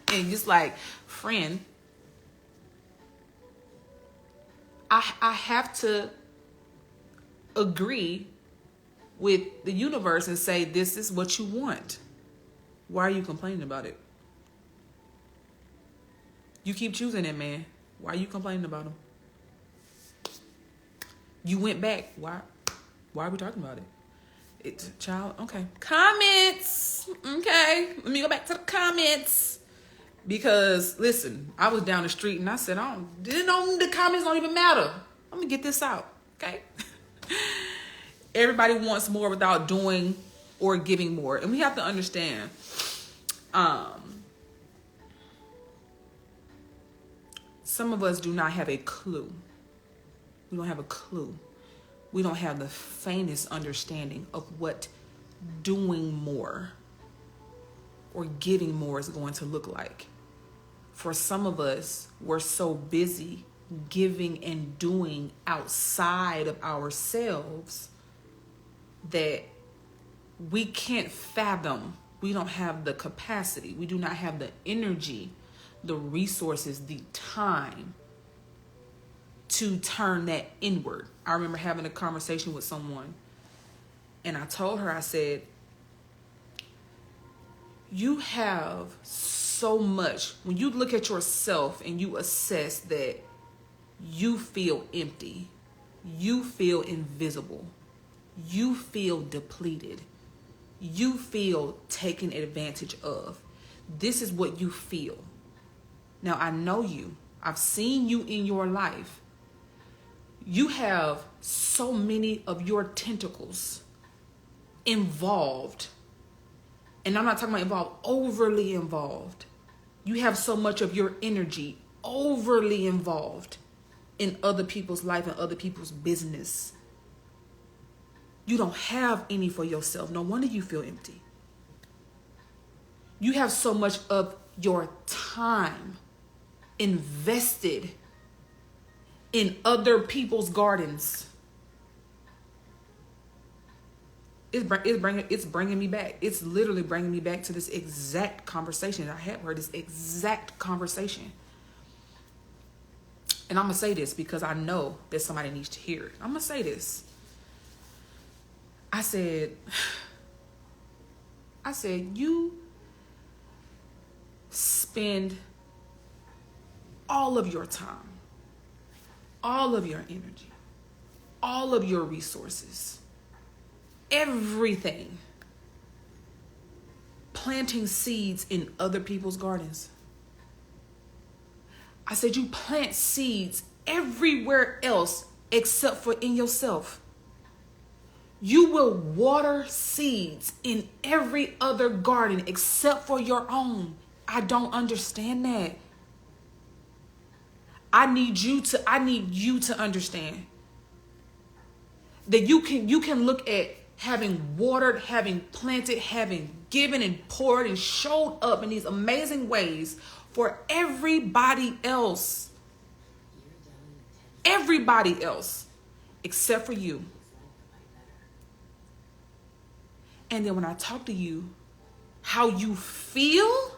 And just like, friend, I have to agree with the universe and say, this is what you want. Why are you complaining about it? You keep choosing that man. Why are you complaining about him? You went back. Why are we talking about it? It's child. Okay. Comments. Okay. Let me go back to the comments. Because listen, I was down the street and I said, the comments don't even matter. Let me get this out. Okay. Everybody wants more without doing or giving more. And we have to understand, some of us do not have a clue. We don't have a clue. We don't have the faintest understanding of what doing more or giving more is going to look like. For some of us, we're so busy giving and doing outside of ourselves that we can't fathom. We don't have the capacity. We do not have the energy, the resources, the time to turn that inward. I remember having a conversation with someone and I told her, I said, you have so much. When you look at yourself and you assess that you feel empty, you feel invisible, you feel depleted, you feel taken advantage of. This is what you feel. Now, I know you. I've seen you in your life. You have so many of your tentacles involved. And I'm not talking about involved, overly involved You have so much of your energy overly involved in other people's life and other people's business. You don't have any for yourself. No wonder you feel empty. You have so much of your time invested in other people's gardens. It's bringing me back. It's literally bringing me back to this exact conversation. I had heard this exact conversation. And I'm going to say this because I know that somebody needs to hear it. I'm going to say this. I said, you spend all of your time, all of your energy, all of your resources, everything, planting seeds in other people's gardens. I said, you plant seeds everywhere else except for in yourself. You will water seeds in every other garden except for your own. I don't understand that. I need you to understand that you can look at having watered, having planted, having given and poured and showed up in these amazing ways for everybody else. Everybody else except for you. And then when I talk to you, how you feel.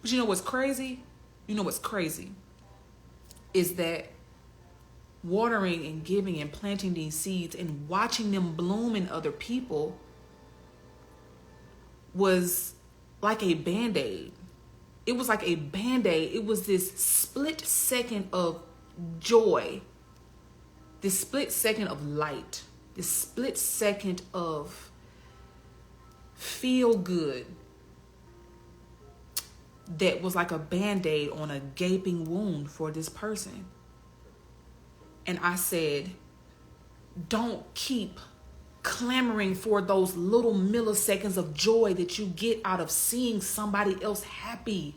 But you know what's crazy? Is that watering and giving and planting these seeds and watching them bloom in other people was like a Band-Aid. It was like a Band-Aid. It was this split second of joy, this split second of light, this split second of feel good that was like a Band-Aid on a gaping wound for this person. And I said, don't keep clamoring for those little milliseconds of joy that you get out of seeing somebody else happy,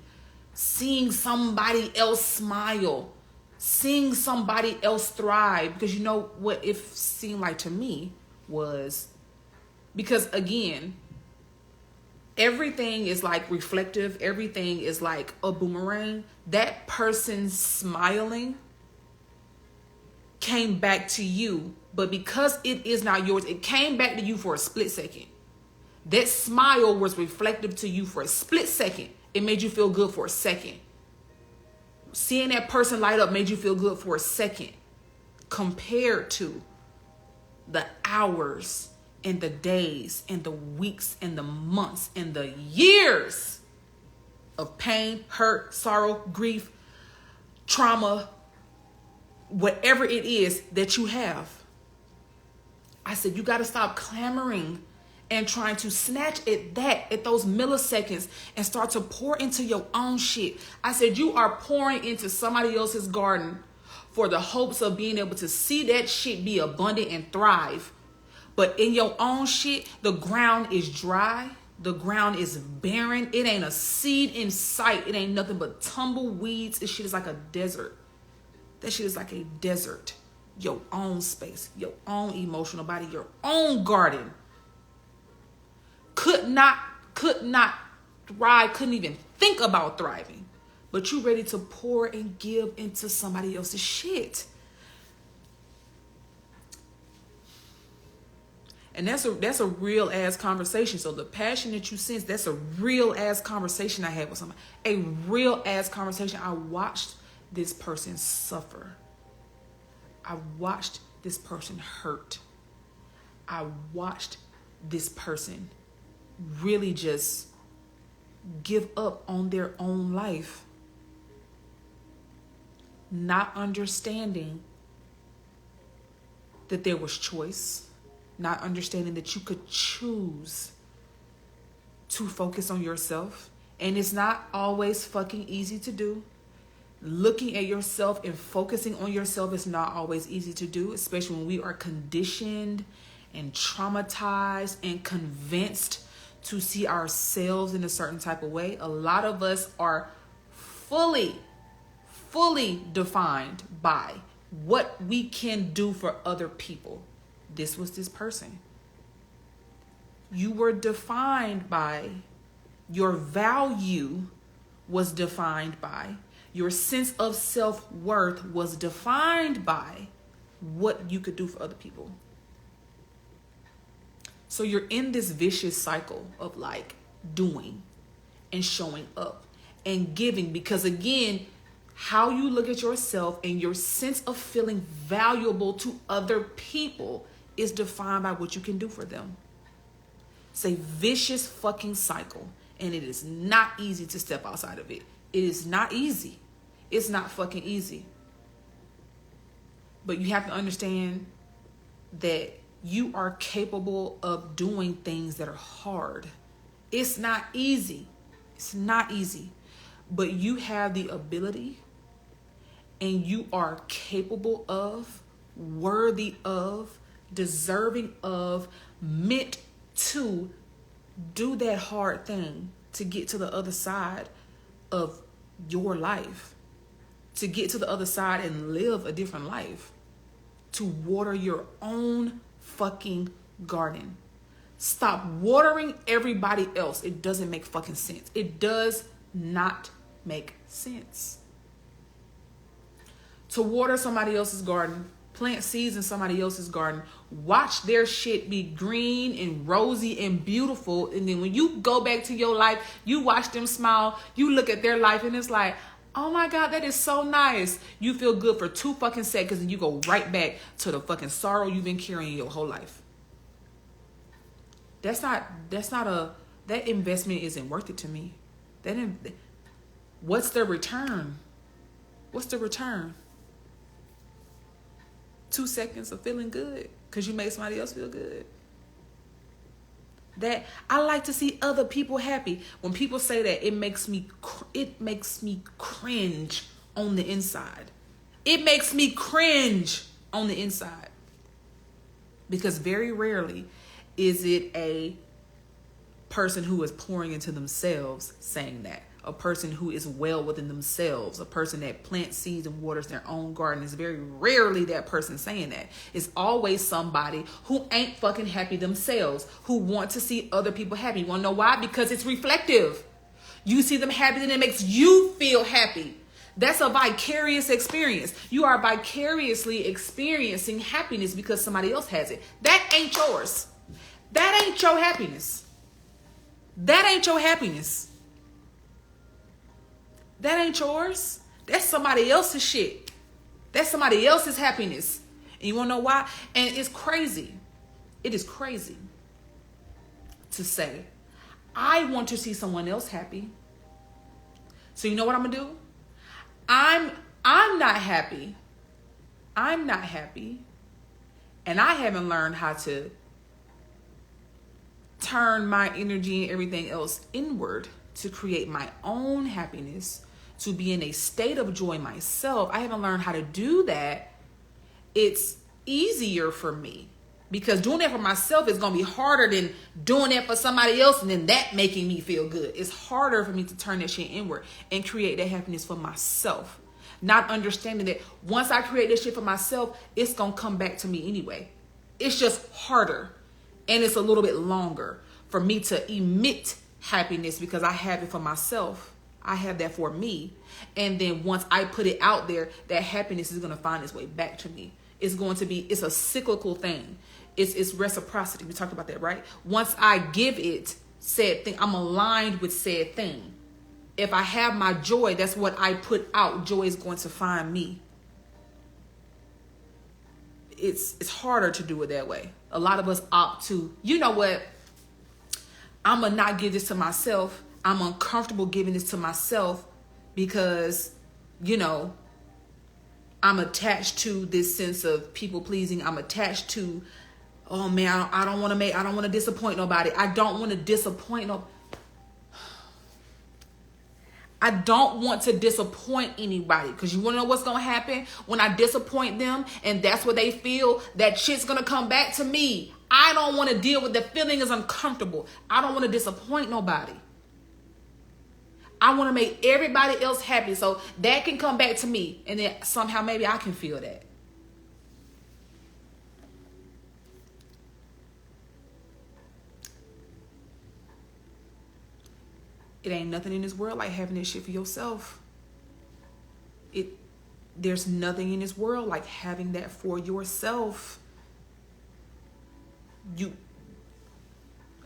seeing somebody else smile, seeing somebody else thrive. Because you know what it seemed like to me was, because again, everything is like reflective. Everything is like a boomerang. That person smiling came back to you, but because it is not yours, it came back to you for a split second. That smile was reflective to you for a split second. It made you feel good for a second. Seeing that person light up made you feel good for a second, compared to the hours and the days and the weeks and the months and the years of pain, hurt, sorrow, grief, trauma, whatever it is that you have. I said, you got to stop clamoring and trying to snatch at those milliseconds and start to pour into your own shit. I said, you are pouring into somebody else's garden for the hopes of being able to see that shit be abundant and thrive. But in your own shit, the ground is dry. The ground is barren. It ain't a seed in sight. It ain't nothing but tumbleweeds. This shit is like a desert. That shit is like a desert. Your own space, your own emotional body, your own garden. Could not thrive, couldn't even think about thriving. But you ready to pour and give into somebody else's shit. And that's a real ass conversation. So the passion that you sense, that's a real ass conversation I had with somebody. A real ass conversation. I watched this person suffer. I watched this person hurt. I watched this person really just give up on their own life, not understanding that there was choice, not understanding that you could choose to focus on yourself. And it's not always fucking easy to do. Looking at yourself and focusing on yourself is not always easy to do, especially when we are conditioned and traumatized and convinced to see ourselves in a certain type of way. A lot of us are fully defined by what we can do for other people. This was this person. You were defined by, your value was defined by, your sense of self-worth was defined by what you could do for other people. So you're in this vicious cycle of like doing and showing up and giving, because again, how you look at yourself and your sense of feeling valuable to other people is defined by what you can do for them. It's a vicious fucking cycle, and it is not easy to step outside of it. It is not easy. It's not fucking easy. But you have to understand that you are capable of doing things that are hard. It's not easy. It's not easy. But you have the ability, and you are capable of, worthy of, deserving of, meant to do that hard thing to get to the other side of your life, to get to the other side and live a different life, to water your own fucking garden. Stop watering everybody else. It doesn't make fucking sense. It does not make sense. To water somebody else's garden, plant seeds in somebody else's garden, watch their shit be green and rosy and beautiful, and then when you go back to your life, you watch them smile, you look at their life, and it's like, oh my God, that is so nice. You feel good for 2 fucking seconds, and you go right back to the fucking sorrow you've been carrying your whole life. That investment isn't worth it to me. What's the return? What's the return? 2 seconds of feeling good because you made somebody else feel good. That I like to see other people happy. When people say that, it makes me cringe on the inside. It makes me cringe on the inside, because very rarely is it a person who is pouring into themselves saying that. A person who is well within themselves, a person that plants seeds and waters their own garden, is very rarely that person saying that. It's always somebody who ain't fucking happy themselves, who want to see other people happy. You want to know why? Because it's reflective. You see them happy, then it makes you feel happy. That's a vicarious experience. You are vicariously experiencing happiness because somebody else has it. That ain't yours. That ain't your happiness. That ain't your happiness. That ain't yours. That's somebody else's shit. That's somebody else's happiness. And you want to know why? And it's crazy. It is crazy to say, I want to see someone else happy. So you know what I'm going to do? I'm not happy. I'm not happy. And I haven't learned how to turn my energy and everything else inward to create my own happiness, to be in a state of joy myself. I haven't learned how to do that. It's easier for me because doing that for myself is going to be harder than doing that for somebody else and then that making me feel good. It's harder for me to turn that shit inward and create that happiness for myself. Not understanding that once I create this shit for myself, it's going to come back to me anyway. It's just harder and it's a little bit longer for me to emit happiness because I have it for myself. I have that for me. And then once I put it out there, that happiness is going to find its way back to me. It's a cyclical thing. It's reciprocity. We talked about that, right? Once I give it said thing, I'm aligned with said thing. If I have my joy, that's what I put out. Joy is going to find me. It's harder to do it that way. A lot of us opt to, you know what? I'm going to not give this to myself. I'm uncomfortable giving this to myself because, I'm attached to this sense of people pleasing. I'm attached to, oh man, I don't want to disappoint nobody. I don't want to disappoint nobody. I don't want to disappoint anybody because you want to know what's going to happen when I disappoint them and that's what they feel, that shit's going to come back to me. I don't want to deal with the feeling is uncomfortable. I don't want to disappoint nobody. I want to make everybody else happy so that can come back to me. And then somehow maybe I can feel that. It ain't nothing in this world like having this shit for yourself. There's nothing in this world like having that for yourself.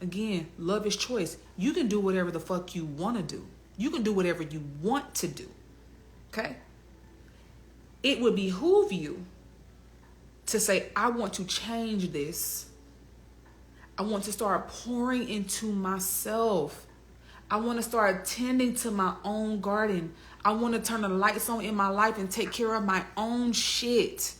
Again, love is choice. You can do whatever the fuck you want to do. You can do whatever you want to do. Okay? It would behoove you to say, I want to change this. I want to start pouring into myself. I want to start tending to my own garden. I want to turn the lights on in my life and take care of my own shit.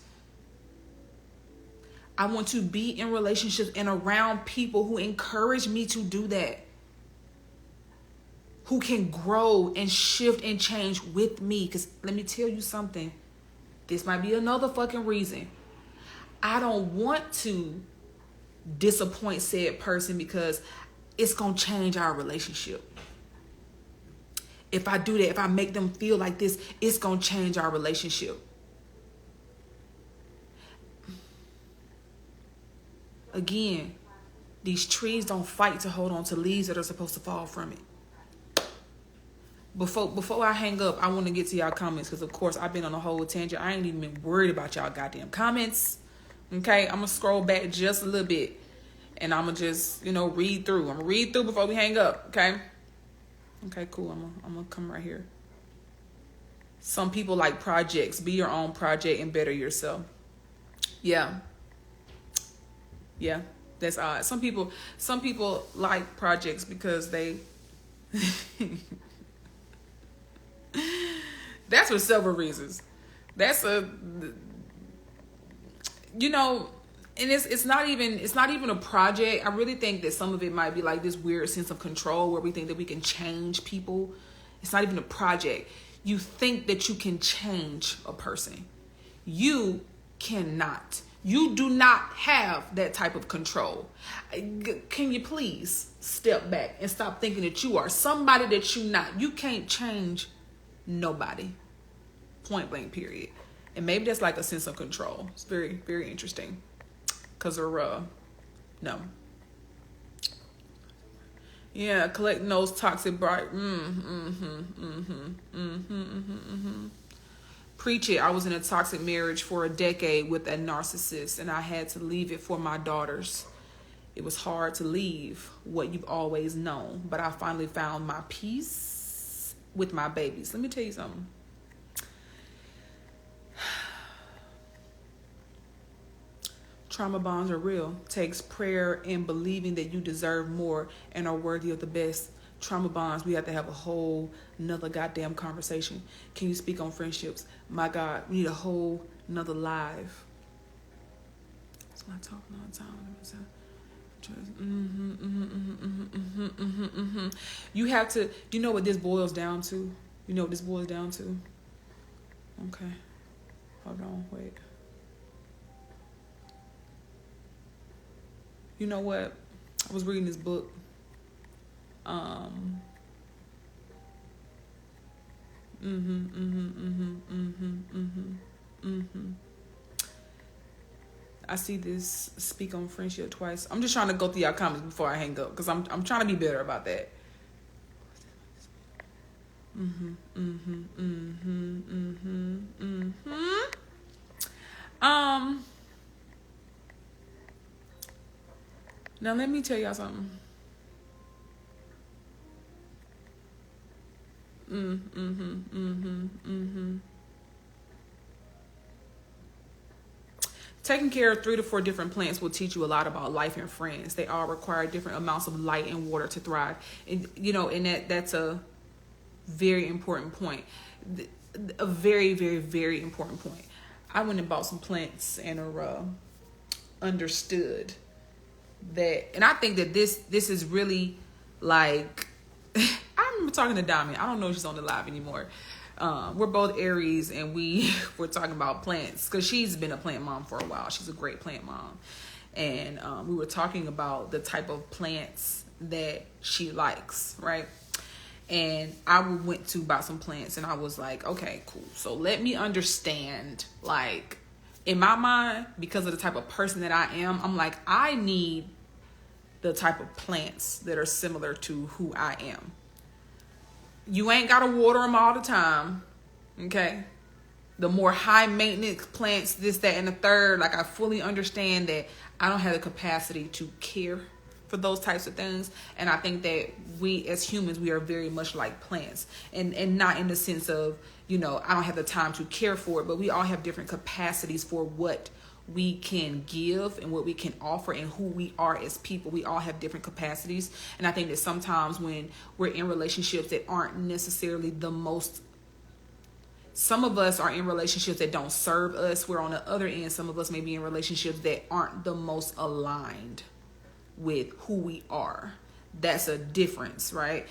I want to be in relationships and around people who encourage me to do that. Who can grow and shift and change with me. Because let me tell you something. This might be another fucking reason. I don't want to disappoint said person because it's going to change our relationship. If I do that, if I make them feel like this, it's going to change our relationship. Again, these trees don't fight to hold on to leaves that are supposed to fall from it. Before I hang up, I want to get to y'all comments because, of course, I've been on a whole tangent. I ain't even been worried about y'all goddamn comments. Okay, I'm going to scroll back just a little bit and I'm going to just, read through. I'm going to read through before we hang up, okay? Okay, cool. I'm going to come right here. Some people like projects. Be your own project and better yourself. Yeah, that's odd. Some people like projects because they... That's for several reasons. That's and it's not even a project. I really think that some of it might be like this weird sense of control where we think that we can change people. It's not even a project. You think that you can change a person. You cannot. You do not have that type of control. Can you please step back and stop thinking that you are somebody that you're not? You can't change nobody. Point blank, period. And maybe that's like a sense of control. It's very, very interesting. Because they're, no. Yeah, collecting those toxic bright. Preach it. I was in a toxic marriage for a decade with a narcissist, and I had to leave it for my daughters. It was hard to leave what you've always known, but I finally found my peace with my babies. Let me tell you something. Trauma bonds are real. Takes prayer and believing that you deserve more and are worthy of the best. Trauma bonds, we have to have a whole nother goddamn conversation. Can you speak on friendships? My God, we need a whole nother live. So I talk all the time. You have to, you know what this boils down to? You know what this boils down to? Okay. Hold on, wait. You know what? I was reading this book. I see this speak on friendship twice. I'm just trying to go through y'all comments before I hang up because I'm trying to be better about that. Now let me tell y'all something. Taking care of 3 to 4 different plants will teach you a lot about life and friends. They all require different amounts of light and water to thrive. And that's a very important point. A very, very, very important point. I went and bought some plants and understood that, and I think that this is really like, I remember talking to Dami. I don't know if she's on the live anymore. We're both Aries and we're talking about plants because she's been a plant mom for a while. She's a great plant mom. and we were talking about the type of plants that she likes, right? And I went to buy some plants, and I was like, okay, cool. So let me understand, like, in my mind, because of the type of person that I am, I'm like, I need the type of plants that are similar to who I am. You ain't got to water them all the time, okay? The more high maintenance plants, this, that, and the third, like, I fully understand that I don't have the capacity to care for those types of things. And I think that we as humans, we are very much like plants, and not in the sense of, you know, I don't have the time to care for it, but we all have different capacities for what we can give and what we can offer and who we are as people. We all have different capacities. And I think that sometimes when we're in relationships that aren't necessarily the most, some of us are in relationships that don't serve us, where on the other end, some of us may be in relationships that aren't the most aligned with who we are. That's a difference, right?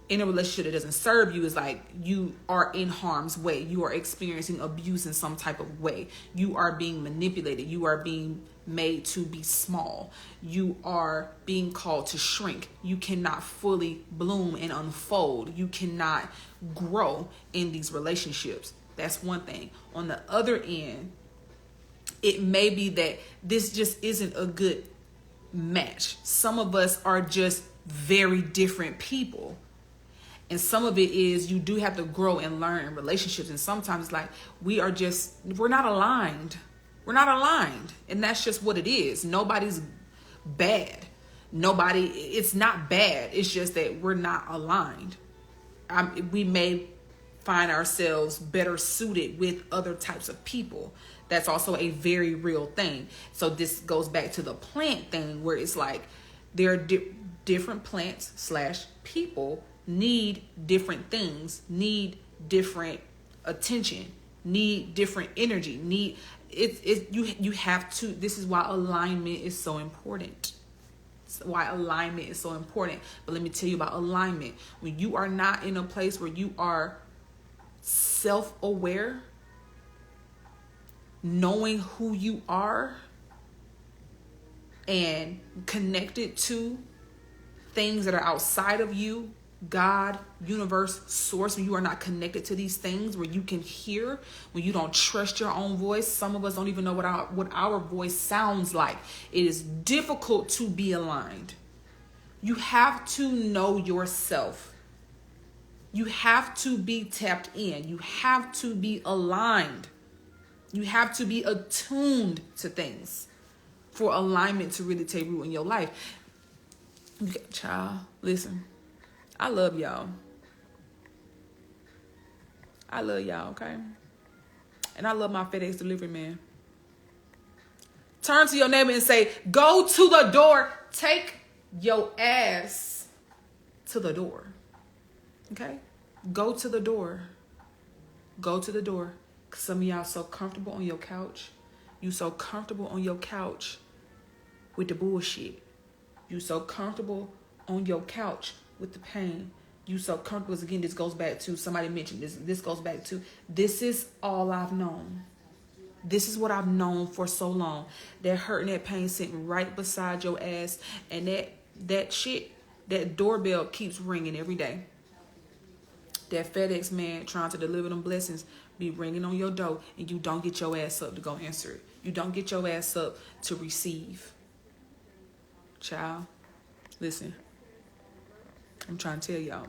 In a relationship that doesn't serve you, is like you are in harm's way. You are experiencing abuse in some type of way. You are being manipulated. You are being made to be small. You are being called to shrink. You cannot fully bloom and unfold. You cannot grow in these relationships. That's one thing. On the other end, it may be that this just isn't a good match. Some of us are just very different people. And some of it is you do have to grow and learn in relationships. And sometimes it's like we're not aligned. We're not aligned. And that's just what it is. Nobody's bad. It's not bad. It's just that we're not aligned. We may find ourselves better suited with other types of people. That's also a very real thing. So this goes back to the plant thing, where it's like there are different plants / people need different things, need different attention, need different energy, you have to. This is why alignment is so important. But let me tell you about alignment. When you are not in a place where you are self-aware, knowing who you are, and connected to things that are outside of you, God, universe, source, when you are not connected to these things where you can hear, when you don't trust your own voice. Some of us don't even know what our voice sounds like. It is difficult to be aligned. You have to know yourself. You have to be tapped in. You have to be aligned. You have to be attuned to things for alignment to really take root in your life. Child, listen. I love y'all. I love y'all, okay? And I love my FedEx delivery man. Turn to your neighbor and say, go to the door. Take your ass to the door. Okay? Go to the door. Go to the door. Because some of y'all so comfortable on your couch. You so comfortable on your couch with the bullshit. You so comfortable on your couch with the pain. You so comfortable. Again, this goes back to, somebody mentioned this. This goes back to, this is all I've known. This is what I've known for so long. That hurt and that pain sitting right beside your ass. And that doorbell keeps ringing every day. That FedEx man trying to deliver them blessings be ringing on your door, and you don't get your ass up to go answer it. You don't get your ass up to receive. Child, listen. I'm trying to tell y'all.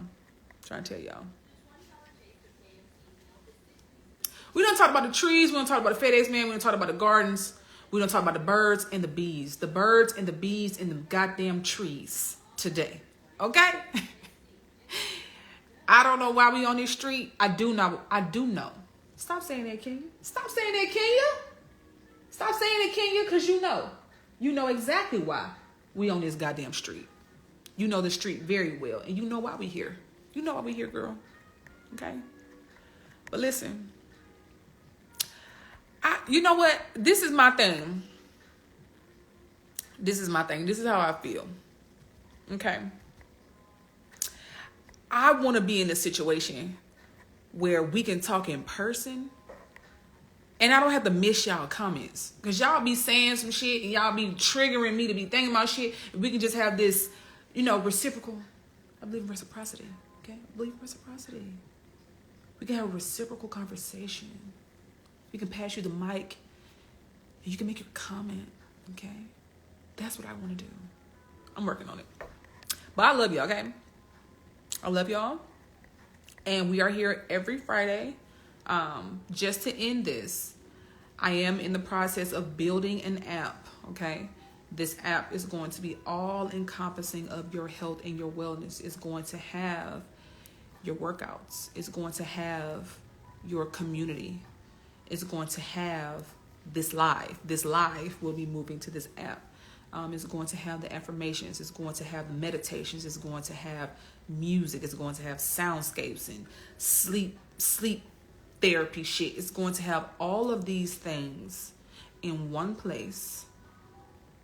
We don't talk about the trees. We don't talk about the FedEx man. We don't talk about the gardens. We don't talk about the birds and the bees. The birds and the bees and the goddamn trees today. Okay? I don't know why we on this street. I do know. Stop saying that, Kenya. Stop saying that, Kenya, because you know. You know exactly why we on this goddamn street. You know the street very well. And you know why we here. You know why we here, girl. Okay? But listen. You know what? This is my thing. This is how I feel. Okay? I want to be in a situation where we can talk in person And I don't have to miss y'all comments. Because y'all be saying some shit and y'all be triggering me to be thinking about shit. And we can just have this, reciprocal. I believe in reciprocity. Okay? I believe in reciprocity. We can have a reciprocal conversation. We can pass you the mic and you can make your comment. Okay? That's what I want to do. I'm working on it. But I love y'all, okay? I love y'all. And we are here every Friday. Just to end this, I am in the process of building an app, okay? This app is going to be all encompassing of your health and your wellness. It's going to have your workouts. It's going to have your community. It's going to have this live. This live will be moving to this app. It's going to have the affirmations. It's going to have the meditations. It's going to have music. It's going to have soundscapes and sleep therapy shit. It's going to have all of these things in one place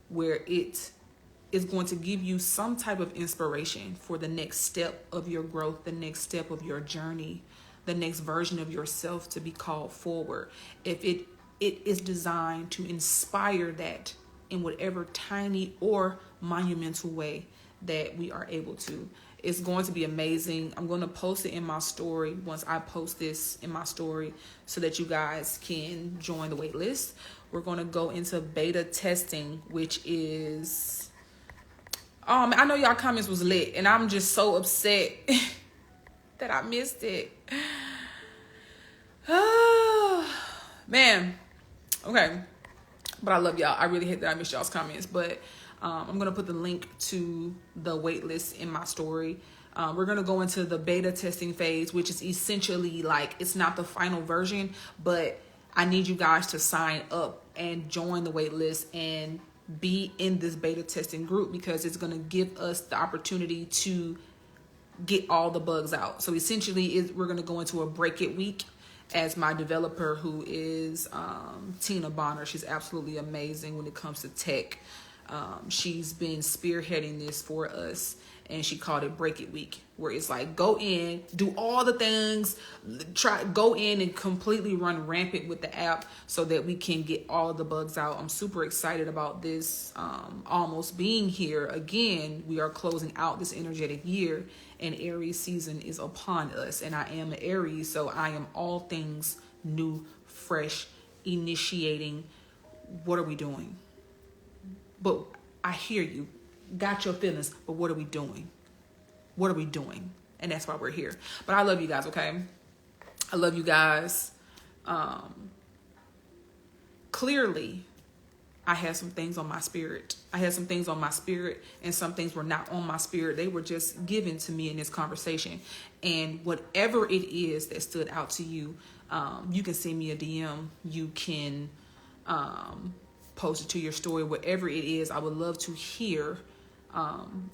where it is going to give you some type of inspiration for the next step of your growth, the next step of your journey, the next version of yourself to be called forward. If it is designed to inspire that in whatever tiny or monumental way that we are able to. It's going to be amazing. I'm going to post it in my story once I post this in my story so that you guys can join the wait list. We're going to go into beta testing, which is... I know y'all comments was lit, and I'm just so upset that I missed it. Man. Okay. But I love y'all. I really hate that I missed y'all's comments. But I'm going to put the link to the wait list in my story. We're going to go into the beta testing phase, which is essentially like, it's not the final version, but I need you guys to sign up and join the wait list and be in this beta testing group, because it's going to give us the opportunity to get all the bugs out. So essentially, we're going to go into a break it week. As my developer, who is Tina Bonner, she's absolutely amazing when it comes to tech. She's been spearheading this for us, and she called it Break It Week, where it's like, go in, do all the things, go in and completely run rampant with the app so that we can get all of the bugs out. I'm super excited about this almost being here. Again, we are closing out this energetic year, and Aries season is upon us, and I am an Aries, so I am all things new, fresh, initiating. What are we doing? But I hear you, got your feelings, but what are we doing? What are we doing? And that's why we're here. But I love you guys, okay? I love you guys. Clearly, I had some things on my spirit. And some things were not on my spirit. They were just given to me in this conversation. And whatever it is that stood out to you, you can send me a DM. You can post it to your story. Whatever it is, I would love to hear.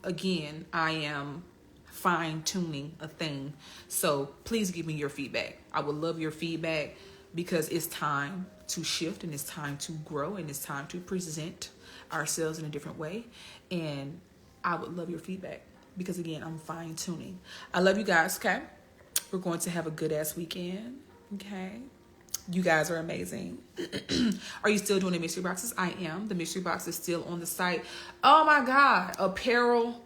Again, I am fine-tuning a thing. So please give me your feedback. I would love your feedback, because it's time to shift, and it's time to grow, and it's time to present ourselves in a different way. And I would love your feedback, because again, I'm fine tuning. I love you guys. Okay. We're going to have a good ass weekend. Okay. You guys are amazing. Are you still doing the mystery boxes? I am. The mystery box is still on the site. Oh my God. Apparel.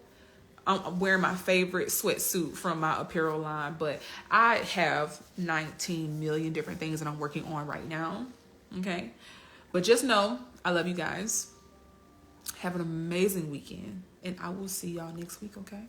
I'm wearing my favorite sweatsuit from my apparel line, but I have 19 million different things that I'm working on right now. Okay. But just know, I love you guys. Have an amazing weekend, and I will see y'all next week. Okay.